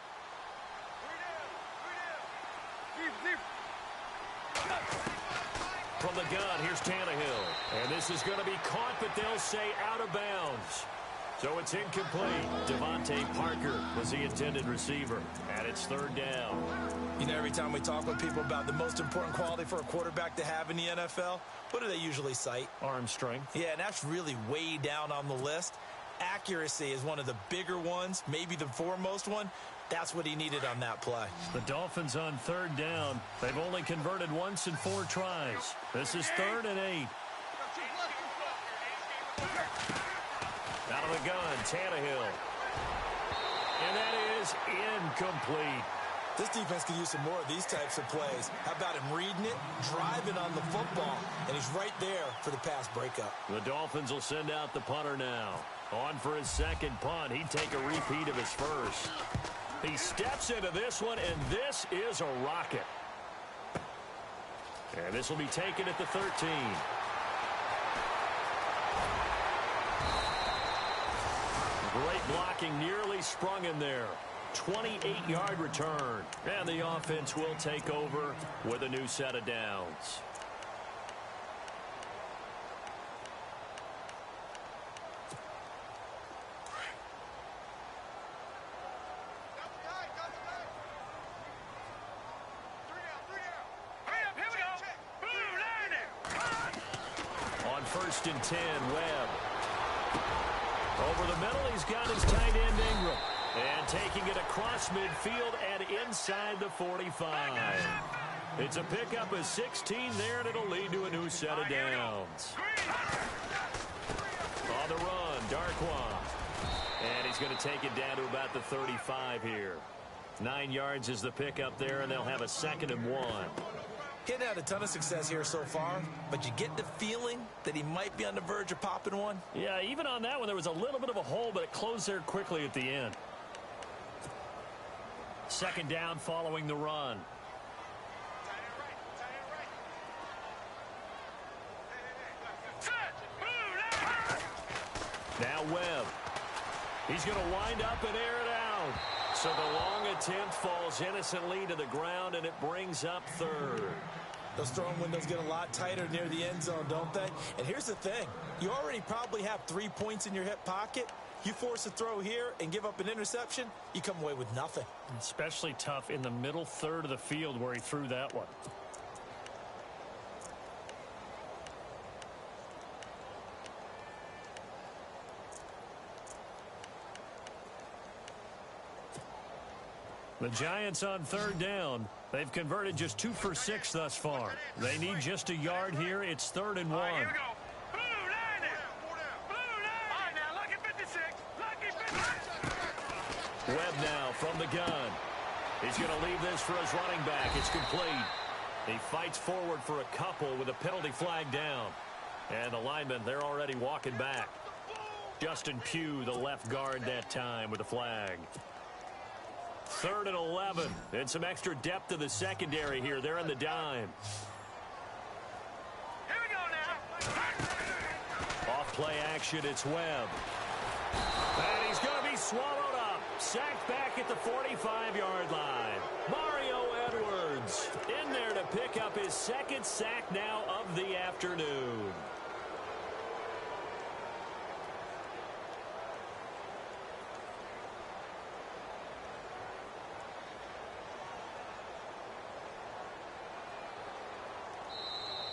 From the gun, here's Tannehill. And this is going to be caught, but they'll say out of bounds. So it's incomplete. Devontae Parker was the intended receiver. And it's 3rd down. You know, every time we talk with people about the most important quality for a quarterback to have in the NFL, what do they usually cite? Arm strength. Yeah, and that's really way down on the list. Accuracy is one of the bigger ones, maybe the foremost one. That's what he needed on that play. The Dolphins on 3rd down. They've only converted once in 4 tries. This is 3rd and 8. Out of the gun, Tannehill. And that is incomplete. This defense could use some more of these types of plays. How about him reading it, driving on the football, and he's right there for the pass breakup. The Dolphins will send out the punter now. On for his 2nd punt. He'd take a repeat of his first. He steps into this one, and this is a rocket. And this will be taken at the 13. Great blocking, nearly sprung him there. 28-yard return. And the offense will take over with a new set of downs. On 1st and 10, Webb. Over the middle, he's got his tight end Ingram. And taking it across midfield and inside the 45. It's a pickup of 16 there, and it'll lead to a new set of downs. On the run, Darkwa. And he's going to take it down to about the 35 here. 9 yards is the pickup there, and they'll have a 2nd and 1. He hadn't had a ton of success here so far, but you get the feeling that he might be on the verge of popping one. Yeah, even on that one, there was a little bit of a hole, but it closed there quickly at the end. 2nd down following the run. Now Webb. He's going to wind up and air it out. So the long attempt falls innocently to the ground, and it brings up 3rd. Those throwing windows get a lot tighter near the end zone, don't they? And here's the thing. You already probably have 3 points in your hip pocket. You force a throw here and give up an interception, you come away with nothing. Especially tough in the middle 3rd of the field where he threw that one. The Giants on 3rd down. They've converted just 2 for 6 thus far. They need just a yard here. It's 3rd and 1. Here we go. Blue line it. Blue line. All right, now, lucky 56. Lucky 56. Webb now from the gun. He's going to leave this for his running back. It's complete. He fights forward for a couple with a penalty flag down. And the linemen, they're already walking back. Justin Pugh, the left guard that time with the flag. 3rd and 11. And some extra depth to the secondary here. They're in the dime. Here we go now. Off play action, it's Webb. And he's going to be swallowed up. Sacked back at the 45-yard line. Mario Edwards in there to pick up his 2nd sack now of the afternoon.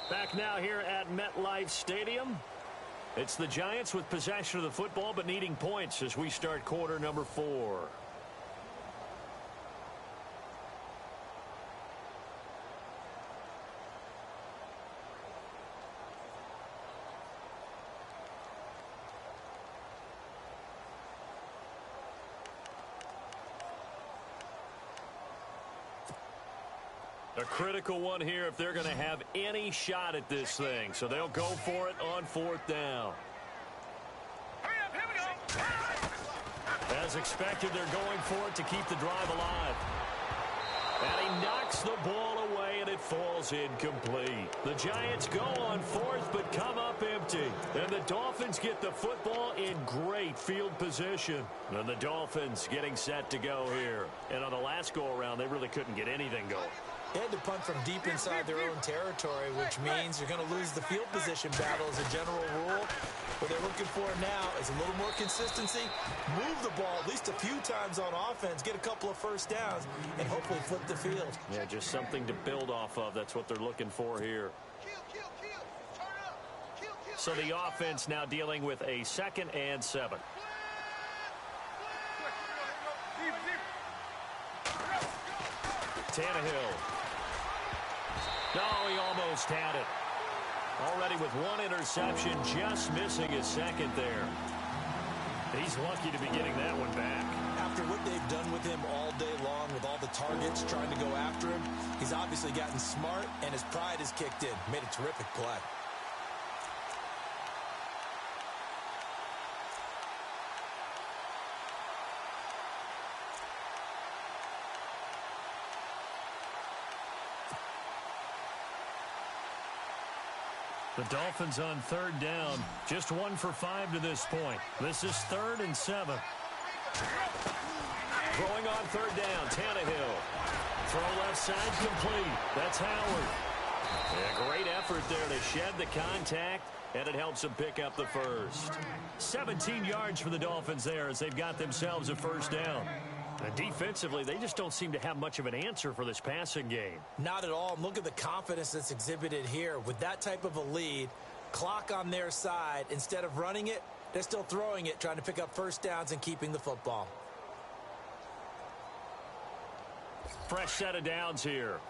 Back now here at MetLife Stadium. It's the Giants with possession of the football but needing points as we start quarter number 4. A critical one here if they're going to have any shot at this thing. So they'll go for it on 4th down. Hurry up, here we go. As expected, they're going for it to keep the drive alive. And he knocks the ball away, and it falls incomplete. The Giants go on 4th, but come up empty. And the Dolphins get the football in great field position. And the Dolphins getting set to go here. And on the last go-around, they really couldn't get anything going. They had to punt from deep inside their own territory, which means you're going to lose the field position battle as a general rule. What they're looking for now is a little more consistency, move the ball at least a few times on offense, get a couple of first downs, and hopefully flip the field. Yeah, just something to build off of. That's what they're looking for here. So the offense now dealing with a 2nd and 7. Tannehill. No, he almost had it. Already with 1 interception, just missing his 2nd there. He's lucky to be getting that one back. After what they've done with him all day long, with all the targets trying to go after him, he's obviously gotten smart, and his pride has kicked in. Made a terrific play. The Dolphins on 3rd down, just 1 for 5 to this point. This is 3rd and 7. Throwing on 3rd down, Tannehill. Throw left side complete. That's Howard. Yeah, great effort there to shed the contact, and it helps them pick up the first. 17 yards for the Dolphins there as they've got themselves a 1st down. And defensively, they just don't seem to have much of an answer for this passing game. Not at all. Look at the confidence that's exhibited here. With that type of a lead, clock on their side, instead of running it, they're still throwing it, trying to pick up first downs and keeping the football. Fresh set of downs here.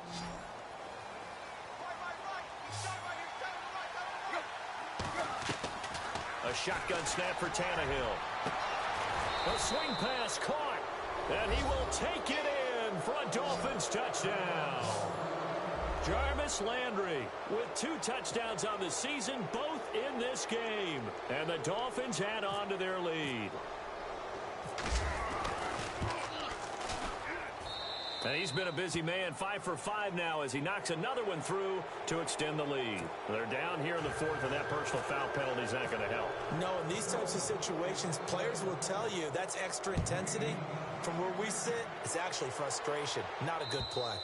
A shotgun snap for Tannehill. A swing pass caught. And he will take it in for a Dolphins touchdown. Jarvis Landry with 2 touchdowns on the season, both in this game. And the Dolphins add on to their lead. And he's been a busy man, 5 for 5 now as he knocks another one through to extend the lead. They're down here in the 4th, and that personal foul penalty is not going to help. No, in these types of situations, players will tell you that's extra intensity. From where we sit, it's actually frustration, not a good play.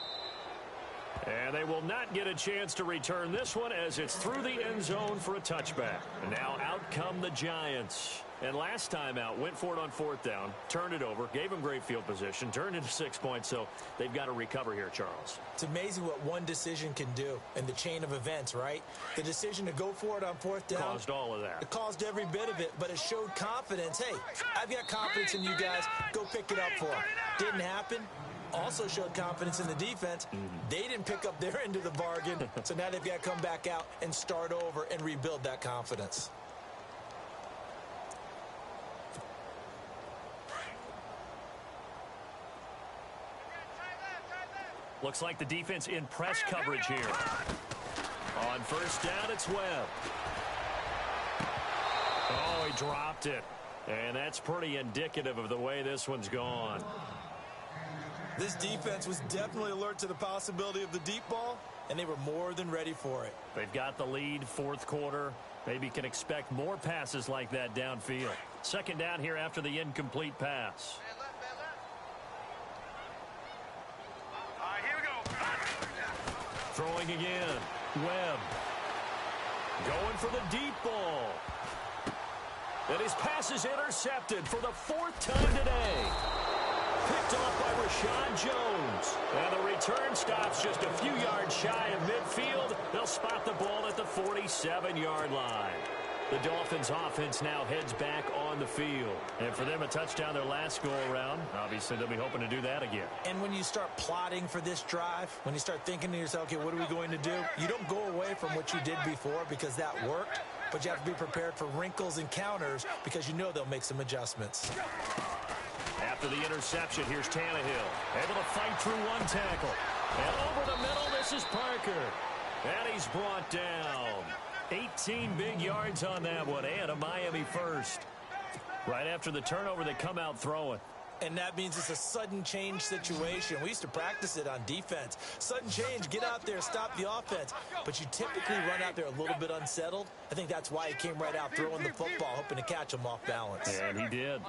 And they will not get a chance to return this one as it's through the end zone for a touchback. And now out come the Giants. And last time out, went for it on 4th down, turned it over, gave them great field position, turned into 6 points, so they've got to recover here, Charles. It's amazing what one decision can do in the chain of events, right? The decision to go for it on 4th down. Caused all of that. It caused every bit of it, but it showed confidence. Hey, I've got confidence in you guys. Go pick it up for them. Didn't happen. Also showed confidence in the defense. They didn't pick up their end of the bargain, so now they've got to come back out and start over and rebuild that confidence. Looks like the defense in press coverage here. On 1st down, it's Webb. Oh, he dropped it. And that's pretty indicative of the way this one's gone. This defense was definitely alert to the possibility of the deep ball, and they were more than ready for it. They've got the lead, 4th quarter. Maybe can expect more passes like that downfield. 2nd down here after the incomplete pass. Throwing again. Webb. Going for the deep ball. And his pass is intercepted for the 4th time today. Picked off by Rashad Jones. And the return stops just a few yards shy of midfield. They'll spot the ball at the 47-yard line. The Dolphins offense now heads back on the field. And for them, a touchdown their last go-around. Obviously, they'll be hoping to do that again. And when you start plotting for this drive, when you start thinking to yourself, okay, what are we going to do? You don't go away from what you did before because that worked. But you have to be prepared for wrinkles and counters because you know they'll make some adjustments. After the interception, here's Tannehill. Able to fight through one tackle. And over the middle, this is Parker. And he's brought down. 18 big yards on that one, and a Miami first. Right after the turnover, they come out throwing. And that means it's a sudden change situation. We used to practice it on defense. Sudden change, get out there, stop the offense. But you typically run out there a little bit unsettled. I think that's why he came right out throwing the football, hoping to catch him off balance. And he did.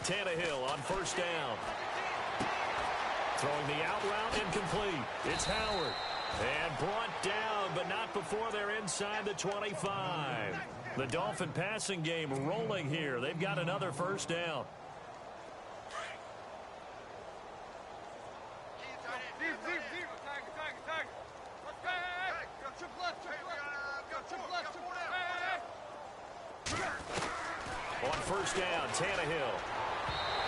Tannehill on first down. Throwing the out route, incomplete. It's Howard. And brought down, but not before they're inside the 25. The Dolphin passing game rolling here. They've got another first down. On first down, Tannehill.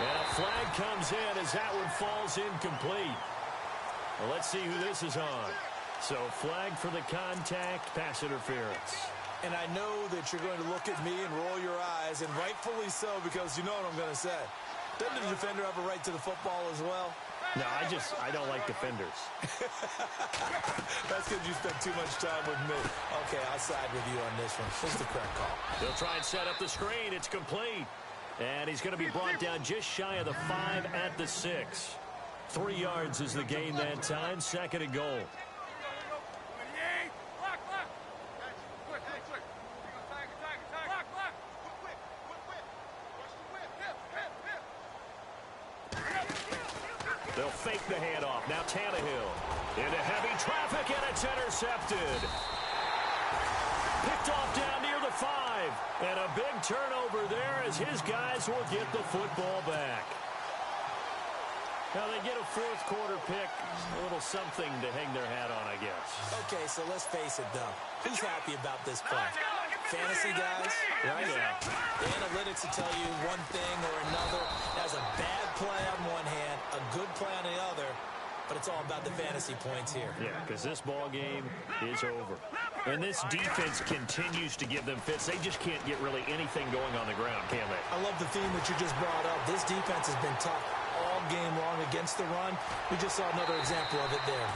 And a flag comes in as that one falls incomplete. Well, let's see who this is on. So flag for the contact, pass interference. And I know that you're going to look at me and roll your eyes, and rightfully so, because you know what I'm going to say. Doesn't the defender have a right to the football as well? No, I don't like defenders. That's because you spent too much time with me. Okay, I'll side with you on this one. This is the correct call. They'll try and set up the screen. It's complete. And he's going to be brought down just shy of the 5 at the 6. 3 yards is the gain that time. 2nd and goal. They'll fake the handoff. Now Tannehill into heavy traffic, and it's intercepted. Picked off down near the 5. And a big turnover there as his guys will get the football back. Now they get a 4th quarter pick. A little something to hang their hat on, I guess. Okay, so let's face it, though. Who's happy about this play? Fantasy guys, right? Yeah. The analytics will tell you one thing or another. That's a bad play on one hand, a good play on the other, but it's all about the fantasy points here. Yeah, because this ball game is over. And this defense continues to give them fits. They just can't get really anything going on the ground, can they? I love the theme that you just brought up. This defense has been tough all game long against the run. We just saw another example of it there.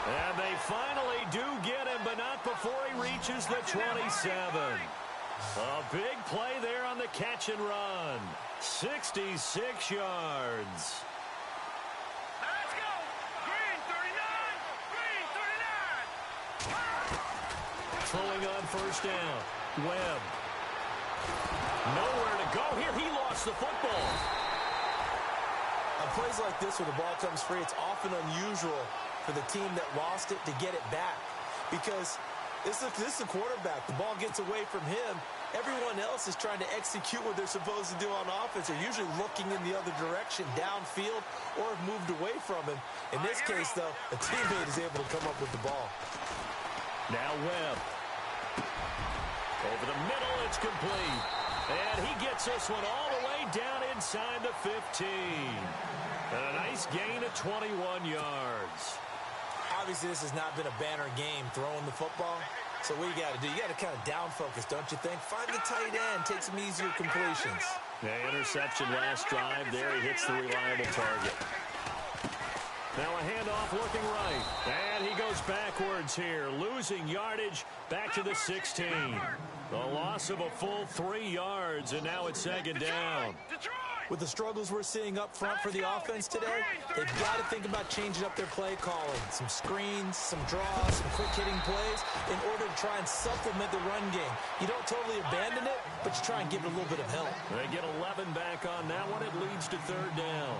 And they finally do get him, but not before he reaches the 27. A big play there on the catch and run. 66 yards. Let's go! Green 39! Green 39! Throwing on first down. Webb. Nowhere to go here. He lost the football. On plays like this where the ball comes free, it's often unusual for the team that lost it to get it back. Because this is a quarterback. The ball gets away from him. Everyone else is trying to execute what they're supposed to do on offense. They're usually looking in the other direction, downfield, or have moved away from him. In this case, though, a teammate is able to come up with the ball. Now Webb. Over the middle, it's complete. And he gets this one all the way down inside the 15. And a nice gain of 21 yards. Obviously, this has not been a banner game throwing the football. So what you got to do, you got to kind of down focus, don't you think? Find the tight end, take some easier completions. The interception last drive there. He hits the reliable target. Now a handoff looking right. And he goes backwards here, losing yardage back to the 16. The loss of a full 3 yards, and now it's 2nd down. With the struggles we're seeing up front for the offense today, they've got to think about changing up their play calling. Some screens, some draws, some quick-hitting plays in order to try and supplement the run game. You don't totally abandon it, but you try and give it a little bit of help. They get 11 back on that one. It leads to 3rd down.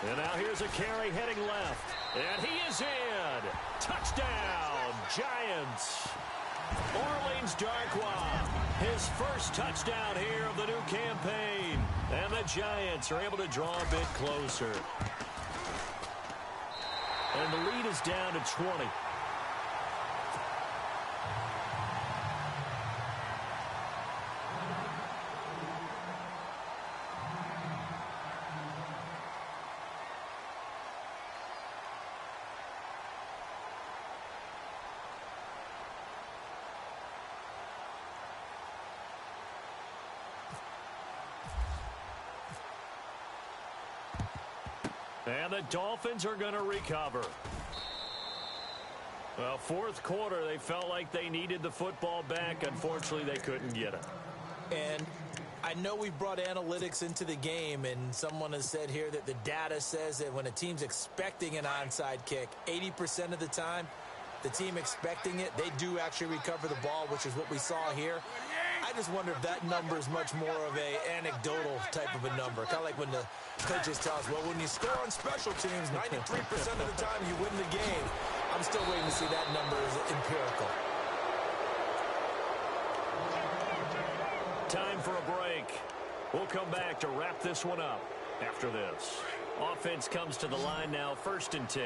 And now here's a carry heading left. And he is in. Touchdown, Giants. Orleans Darkwa, his first touchdown here of the new campaign. And the Giants are able to draw a bit closer. And the lead is down to 20. And the Dolphins are going to recover. Well, fourth quarter, they felt like they needed the football back. Unfortunately, they couldn't get it. And I know we brought analytics into the game, and someone has said here that the data says that when a team's expecting an onside kick, 80% of the time, the team expecting it, they do actually recover the ball, which is what we saw here. I just wonder if that number is much more of a anecdotal type of a number. Kind of like when the coaches tell us, well, when you score on special teams, 93% of the time you win the game. I'm still waiting to see that number as empirical. Time for a break. We'll come back to wrap this one up after this. Offense comes to the line now, 1st and 10.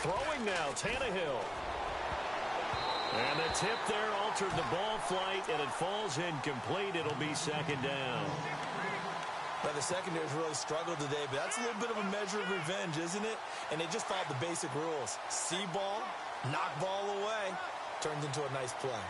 Throwing now, Tannehill. And the tip there altered the ball flight, and it falls incomplete. It'll be 2nd down. Now, the secondary's really struggled today, but that's a little bit of a measure of revenge, isn't it? And they just followed the basic rules. See ball, knock ball away, turns into a nice play.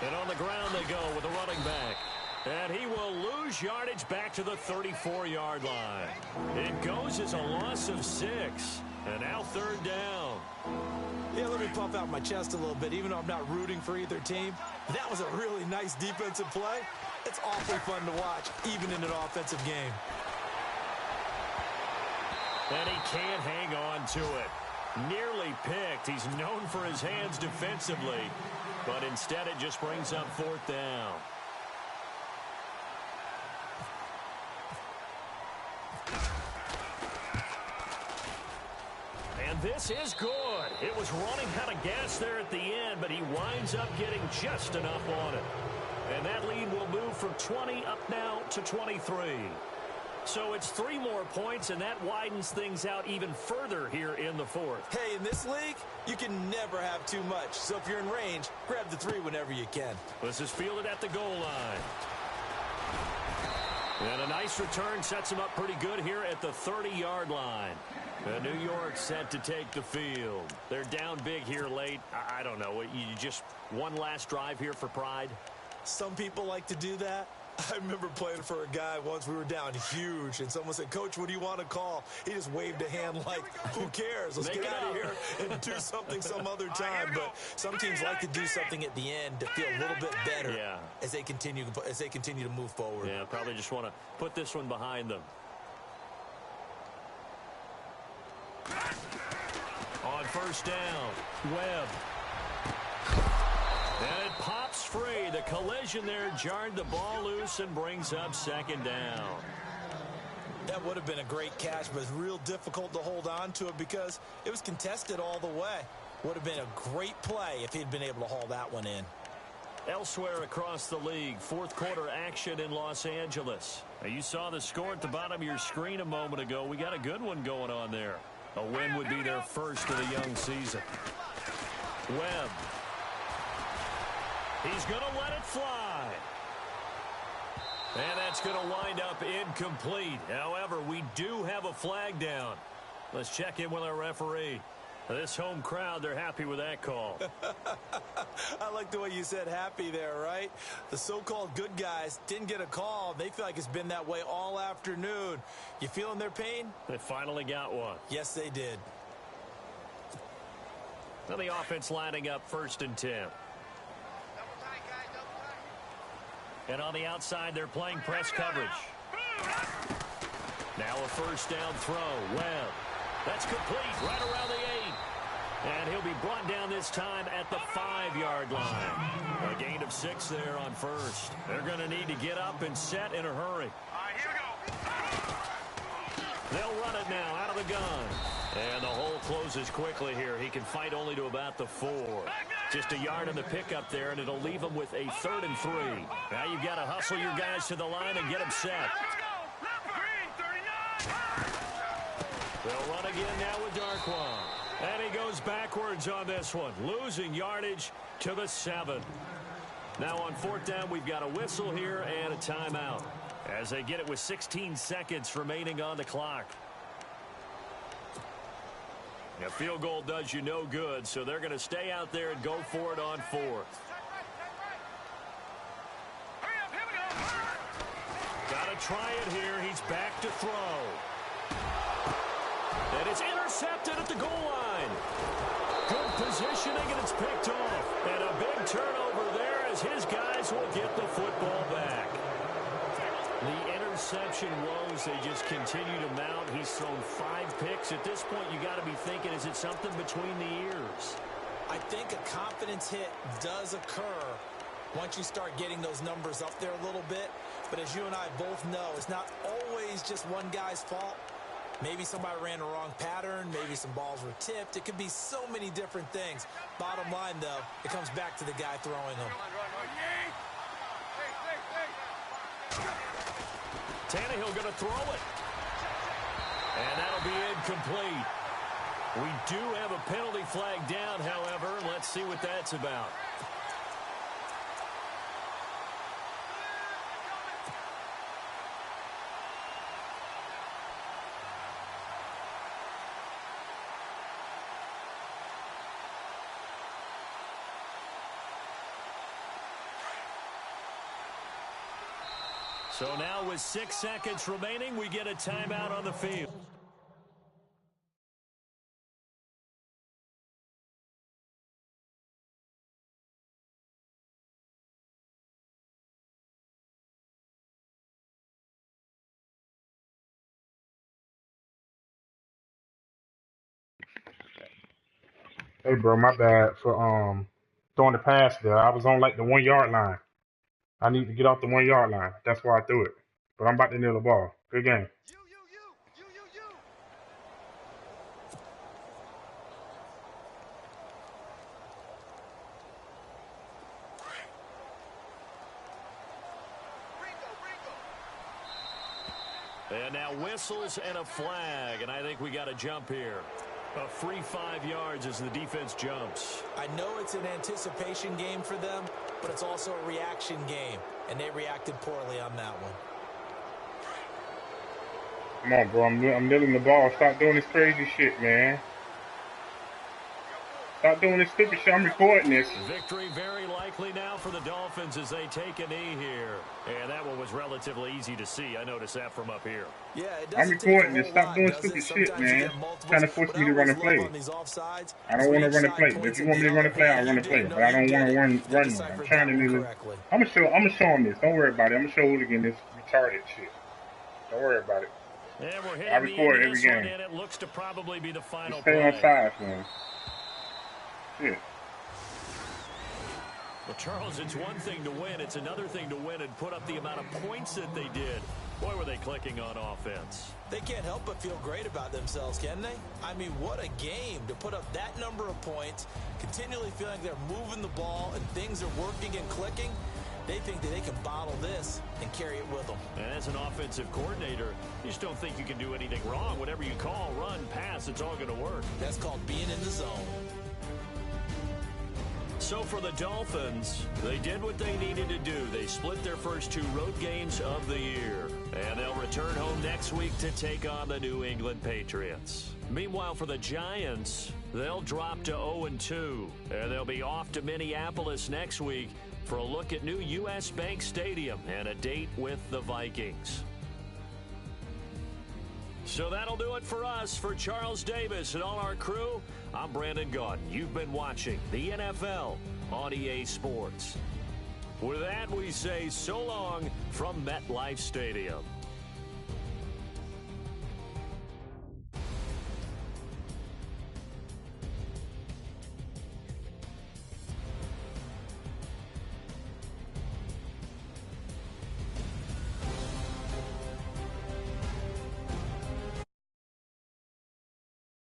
And on the ground they go with the running back. And he will lose yardage back to the 34-yard line. It goes as a loss of 6. And now 3rd down. Yeah, let me puff out my chest a little bit, even though I'm not rooting for either team. That was a really nice defensive play. It's awfully fun to watch, even in an offensive game. And he can't hang on to it. Nearly picked. He's known for his hands defensively, but instead it just brings up 4th down. And this is good. It was running out of gas there at the end, but he winds up getting just enough on it. And that lead will move from 20 up now to 23. So it's 3 more points, and that widens things out even further here in the 4th. Hey, in this league, you can never have too much. So if you're in range, grab the 3 whenever you can. This is fielded at the goal line. And a nice return sets him up pretty good here at the 30-yard line. New York set to take the field. They're down big here late. I don't know. You just one last drive here for pride? Some people like to do that. I remember playing for a guy once. We were down huge, and someone said, Coach, what do you want to call? He just waved a hand like, who cares? Let's get out of here and do something some other time. But some teams like to do something at the end to feel a little bit better as they continue to move forward. Yeah, probably just want to put this one behind them. On 1st down, Webb. And it pops free. The collision there jarred the ball loose and brings up 2nd down. That would have been a great catch, but it's real difficult to hold on to it because it was contested all the way. Would have been a great play if he'd been able to haul that one in. Elsewhere across the league, 4th quarter action in Los Angeles. Now, you saw the score at the bottom of your screen a moment ago. We got a good one going on there. A win would be their first of the young season. Webb. He's going to let it fly. And that's going to wind up incomplete. However, we do have a flag down. Let's check in with our referee. This home crowd, they're happy with that call. I like the way you said happy there, right? The so-called good guys didn't get a call. They feel like it's been that way all afternoon. You feeling their pain? They finally got one. Yes, they did. Now the offense lining up 1st and 10. And on the outside, they're playing press coverage. Now a 1st down throw. Webb. That's complete right around the 8. And he'll be brought down this time at the 5-yard line. A gain of 6 there on 1st. They're going to need to get up and set in a hurry. All right, here we go. They'll run it now out of the gun. And the hole closes quickly here. He can fight only to about the 4. Just a yard on the pickup there, and it'll leave him with a 3rd and 3. Now you've got to hustle your guys to the line and get them set. Let's go. Left green, 39. They'll run again now with Darkwan. And he goes backwards on this one, losing yardage to the 7. Now on 4th down, we've got a whistle here and a timeout as they get it with 16 seconds remaining on the clock. A field goal does you no good, so they're going to stay out there and go for it on fourth. Got to try it here. He's back to throw. And it's intercepted at the goal line. Good positioning, and it's picked off. And a big turnover there as his guys will get the football back. The interception woes, they just continue to mount. He's thrown 5 picks. At this point, you got to be thinking, is it something between the ears? I think a confidence hit does occur once you start getting those numbers up there a little bit. But as you and I both know, it's not always just one guy's fault. Maybe somebody ran the wrong pattern. Maybe some balls were tipped. It could be so many different things. Bottom line, though, it comes back to the guy throwing them. Tannehill going to throw it. And that'll be incomplete. We do have a penalty flag down, however. Let's see what that's about. So now with 6 seconds remaining, we get a timeout on the field. Hey, bro, my bad for throwing the pass there. I was on like the 1 yard line. I need to get off the 1 yard line. That's why I threw it. But I'm about to nail the ball. Good game. And now whistles and a flag, and I think we got a jump here. A free 5 yards as the defense jumps. I know it's an anticipation game for them, but it's also a reaction game, and they reacted poorly on that one. Come on, bro. I'm nailing the ball. Stop doing this crazy shit, man. Stop doing this stupid shit. I'm recording this. Victory very likely now for the Dolphins as they take a knee here. And that one was relatively easy to see. I noticed that from up here. Yeah, I'm recording this. Stop doing stupid shit, man. Trying to force me to run a play. I don't want to run a play. But if you want me to run a play, I'll run a play. But I don't want to run one. I'm trying to do this. I'm gonna show him this. Don't worry about it. I'm gonna show Hooligan this retarded shit. Don't worry about it. And we're I record every game. And it looks to probably be the final stay play. on side, man. Yeah. Well, Charles, it's one thing to win. It's another thing to win and put up the amount of points that they did. Boy, were they clicking on offense. They can't help but feel great about themselves, can they? I mean, what a game to put up that number of points, continually feeling like they're moving the ball and things are working and clicking. They think that they can bottle this and carry it with them. And as an offensive coordinator, you just don't think you can do anything wrong. Whatever you call, run, pass, it's all going to work. That's called being in the zone. So for the Dolphins, they did what they needed to do. They split their first 2 road games of the year. And they'll return home next week to take on the New England Patriots. Meanwhile, for the Giants, they'll drop to 0-2. And they'll be off to Minneapolis next week for a look at new U.S. Bank Stadium and a date with the Vikings. So that'll do it for us. For Charles Davis and all our crew, I'm Brandon Gaudin. You've been watching the NFL on EA Sports. With that, we say so long from MetLife Stadium.